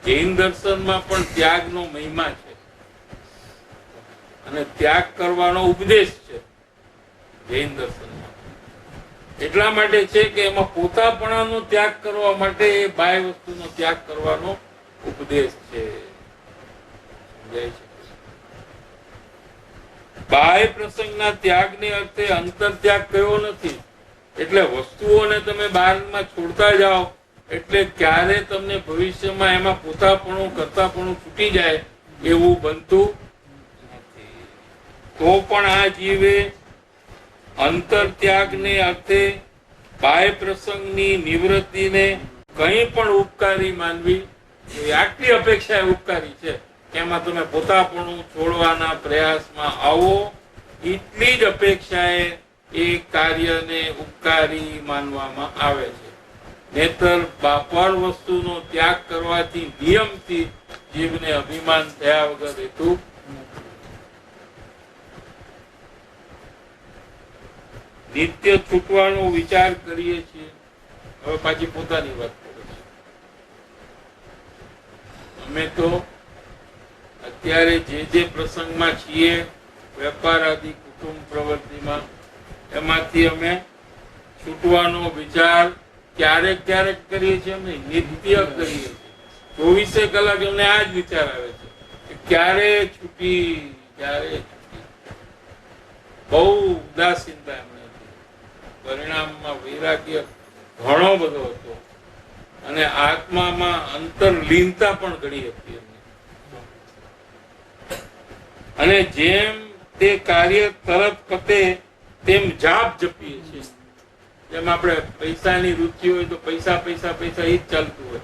જૈન દર્શનમાં પણ ત્યાગનો મહિમા છે અને ત્યાગ કરવાનો ઉપદેશ છે જૈન દર્શનમાં. એટલા માટે છે કે એમાં પોતાપણાનો ત્યાગ કરવા માટે એ બાહ્ય વસ્તુનો ત્યાગ કરવાનો ઉપદેશ છે. સમજાય છે? બાહ્ય પ્રસંગના ત્યાગને અર્થે અંતર ત્યાગ કયો નથી. એટલે વસ્તુઓને તમે બહારમાં છોડતા જાઓ એટલે ક્યારે તમને ભવિષ્યમાં એમાં પોતાપણું કરતાપણું છૂટી જાય એવું બનતું નથી. તો પણ આ જીવે અંતર ત્યાગને અર્થે બાહ્ય પ્રસંગની નિવૃત્તિને કંઈ પણ ઉપકારી માનવી આટલી અપેક્ષા એ ઉપકારી છે કે એમાં તમે પોતાપણું છોડવાના પ્રયાસમાં આવો, એટલી જ અપેક્ષાએ એ કાર્યને ઉપકારી માનવામાં આવે છે. નહીતર બાપર વસ્તુનો ત્યાગ કરવાથી નિયમથી જીવને અભિમાન થયા વગર રહેતું નિત્ય છૂટવાનો વિચાર કરીએ છીએ. હવે પાછી પોતાની વાત કરે છે. અમે તો અત્યારે જે પ્રસંગમાં છીએ, વેપાર આદિ કુટુંબ પ્રવૃત્તિમાં, એમાંથી અમે છૂટવાનો વિચાર ક્યારેક ક્યારેક કરીએ છીએ, અમે નિત્ય કરીએ છીએ. 24 કલાક અમને આ જ વિચાર આવે છે કે ક્યારે છૂટી, ક્યારે છૂટી. બહુ ઉદાસીનતા એમને હતી. પરિણામમાં વૈરાગ્ય ઘણો બધો હતો અને આત્મામાં અંતરલીનતા પણ ઘણી હતી એમને. અને જેમ તે કાર્ય તરત પતે તેમ જાપ જપીએ છીએ. જેમ આપણે પૈસાની રુચિ હોય તો પૈસા પૈસા પૈસા એ જ ચાલતું હોય.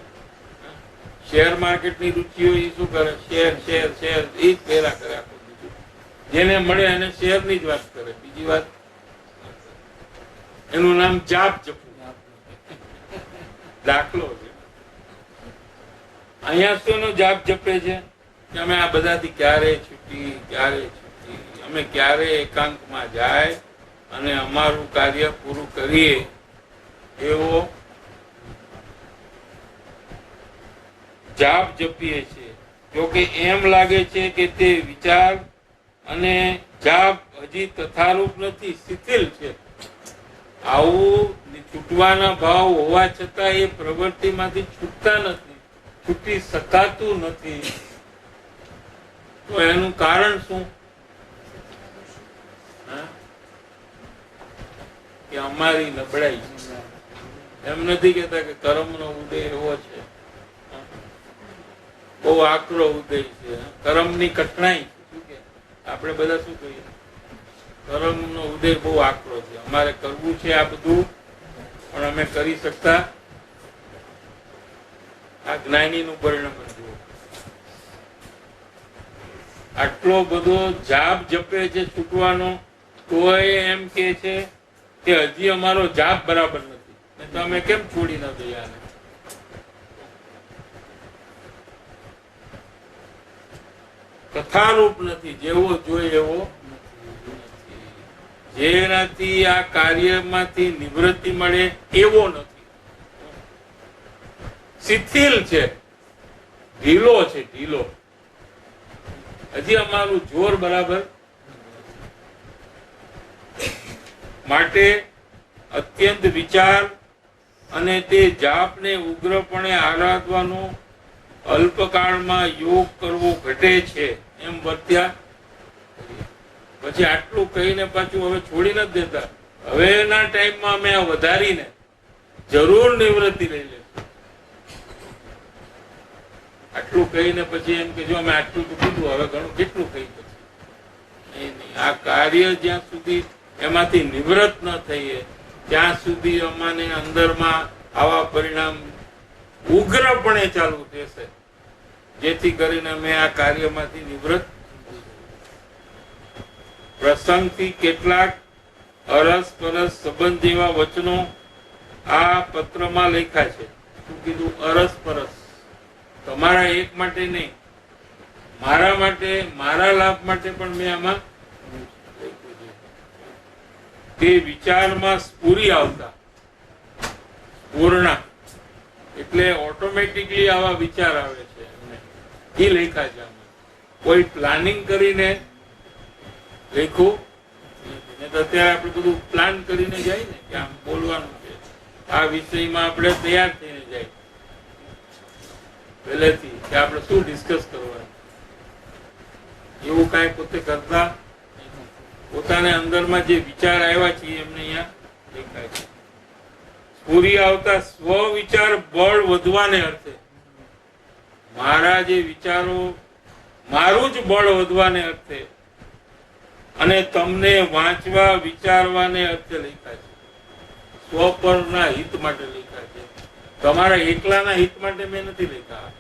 શેર માર્કેટની રુચિ હોય એ શું કરે? શેર શેર શેર એ જ પહેરા કરે. આખું બીજું જેને મળે એને શેરની જ વાત કરે, બીજી વાત. એનું નામ જાપ જપવું. દાખલો છે. અહીંયા શું જાપ જપે છે કે અમે આ બધાથી ક્યારે છૂટી, ક્યારે છૂટી, અમે ક્યારે એકાંતમાં જાય અને અમારું કાર્ય પૂરું કરીએ, એવો જાપ જપીએ છીએ. જોકે એમ લાગે છે કે તે વિચાર અને જાપ હજી તથારૂપ નથી, શિથિલ છે. આવું છૂટવાના ભાવ હોવા છતાં એ પ્રવૃત્તિમાંથી છૂટતા નથી, છૂટી શકાતું નથી. તો એનું કારણ શું? કે અમારી નબળાઈ છે. એમ નથી કેતા કે કર્મનો ઉદય એવો છે, બહુ આકરો ઉદય છે, કર્મની કઠણાઈ છે. શું કે આપણે બધા શું કહીએ? કર્મનો ઉદય બહુ આકરો છે, અમારે કરવું છે આ બધું પણ અમે કરી શકતા. આ જ્ઞાનીનું પરિણામ જુઓ. આટલો બધો જાપ જપે છે છૂટવાનો, તોય એમ કે છે કે હજી અમારો જાપ બરાબર નથી, તો અમે કેમ છોડી ના દઈએ આને? કથારૂપ નથી, જેવો જોઈએ એવો નથી. જેનાથી આ કાર્યમાંથી નિવૃત્તિ મળે એવો નથી. શિથિલ છે, ઢીલો છે, ઢીલો. હજી અમારું જોર બરાબર. માટે અત્યંત વિચાર અને તે જાપને ઉગ્રપણે આરાધવાનો અલ્પકાળમાં યોગ કરવો ઘટે છે એમ વર્ત્યા. પછી આટલું કહીને પાછું હવે છોડી નથી દેતા. હવેના ટાઈમમાં અમે આ વધારીને જરૂર નિવૃત્તિ લઈ લેશું. આટલું કહીને પછી એમ કે જો અમે આટલું તો કીધું, હવે ઘણું કેટલું કહી પછી આ કાર્ય જ્યાં સુધી એમાંથી નિવૃત્ત ન થઈએ ત્યાં સુધી અમાને અંદરમાં આવા પરિણામ ઉગ્રપણે ચાલુ થશે, જેથી કરીને અમે આ કાર્યમાંથી નિવૃત્ત. પ્રસંગથી કેટલાક અરસપરસ સંબંધ જેવા વચનો આ પત્રમાં લખ્યા છે. શું કીધું? અરસપરસ. તમારા એક માટે નહીં, મારા માટે, મારા લાભ માટે પણ મેં આમાં તે વિચારમાં સ્ફુરી આવતા. પૂર્ણા એટલે ઓટોમેટિકલી આવા વિચાર આવે છે, એ લખ્યા છે આમાં. કોઈ પ્લાનિંગ કરીને લખ્યું નથી. અત્યારે આપણે બધું પ્લાન કરીને જાય ને કે આમ બોલવાનું છે, આ વિષયમાં આપણે તૈયાર થઈને જાય પહેલેથી કે આપણે શું ડિસ્કસ કરવાનું. એવું કાંઈ પોતે કરતા પોતાને અંદરમાં જે વિચાર આવ્યા છે એમને અહીંયા દેખાય છે. પૂરી આવતા સ્વ વિચાર બળ વધવાને અર્થે, મારા જે વિચારો, મારું જ બળ વધવાને અર્થે અને તમને વાંચવા વિચારવાને અર્થે લખ્યા છે. સ્વ પરના હિત માટે લખ્યા છે, તમારા એકલાના હિત માટે મેં નથી લખ્યા.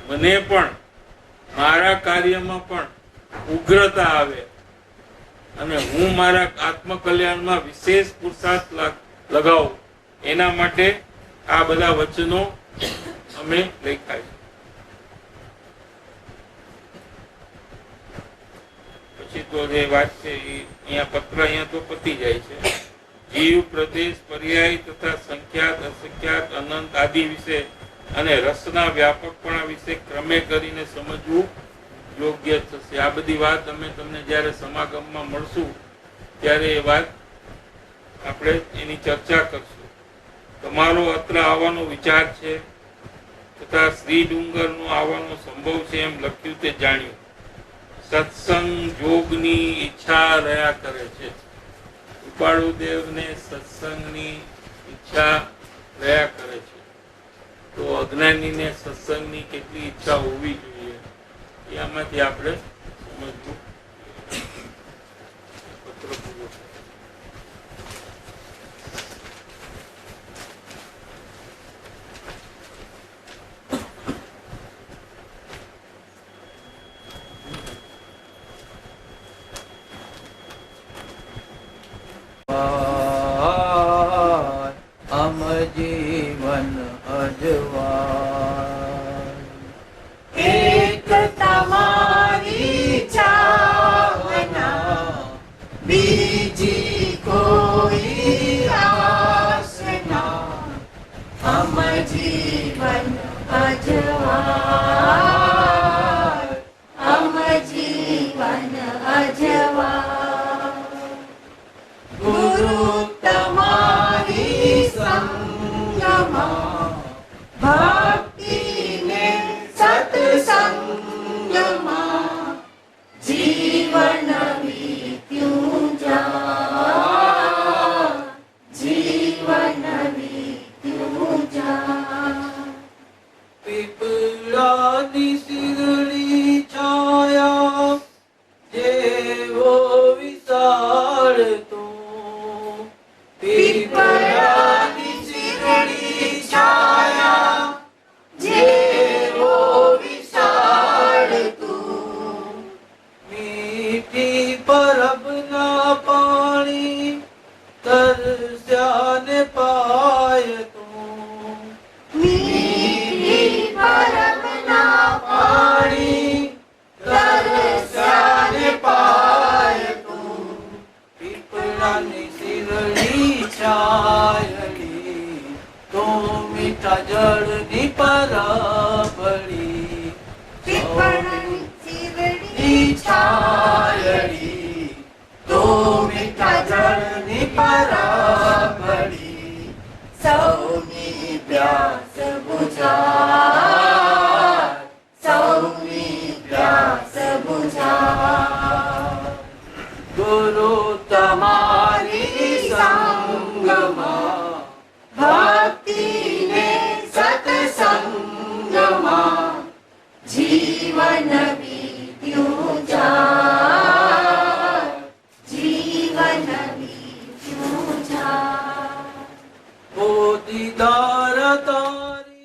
મને પણ મારા કાર્યમાં પણ ઉગ્રતા આવે અને હું મારા આત્મકલ્યાણમાં વિશેષ પુરુષાર્થ લગાવું, એના માટે આ બધા વચનો અમે લખ્યા છે. પછી તો જે વાત છે એ અહીંયા પત્ર અહીંયા તો પતી જાય છે. જીવ, પ્રદેશ, પર્યાય તથા સંખ્યાત, અસંખ્યાત, અનંત આદિ વિશે અને રસના વ્યાપકપણા વિશે ક્રમે કરીને સમજવું યોગ્ય થશે. આ બધી વાત અમે તમને જ્યારે સમાગમમાં મળશું ત્યારે એ વાત આપણે એની ચર્ચા કરશું. તમારો અત્ર આવવાનો વિચાર છે તથા શ્રી ડુંગરનો આવવાનો સંભવ છે એમ લખ્યું તે જાણ્યું. સત્સંગ જોગની ઈચ્છા રહ્યા કરે છે. કૃપાળુદેવને સત્સંગની ઈચ્છા રહ્યા કરે છે. તો અજ્ઞાનીને સત્સંગની કેટલી ઈચ્છા હોવી જોઈએ એ આમાંથી આપણે સમજવું. પત્ર પૂરો. અમ જીવન અજવાય એક તમારી ચાહના, બીજી કોઈ આસના, અમ જીવન અજવાય, અમ જીવન અજવાય. ગુરુ તમારી સંગમાં, ભક્તિને સત્સંગમાં, જીવન વીત્યું જા, જીવન વીત્યું જા. પીપળાની શીરડી છાયા જેવો વિશાળ તો, પીપળાની શીરડી છાયા જેવો વિશાળ તું, મીઠી પરબના પાણી તરસ્યા ને પાય તું, મીઠી પરબના પાણી તરસ્યા ને પાય તું. પીપળાની શીરડી છાયલી તો મીઠા જળની પરબડી, પીપળાની શીરડી છાયલી તો મીઠા જળની પરબડી, સૌની પ્યાસ બુઝાય, સૌની પ્યાસ બુઝાય. ગુરુ તમારી સંગમાં, ભક્તિને સત્સંગમાં, જીવન વીત્યું જાય, જીવન વીત્યું જાય. બોધિદાર તારી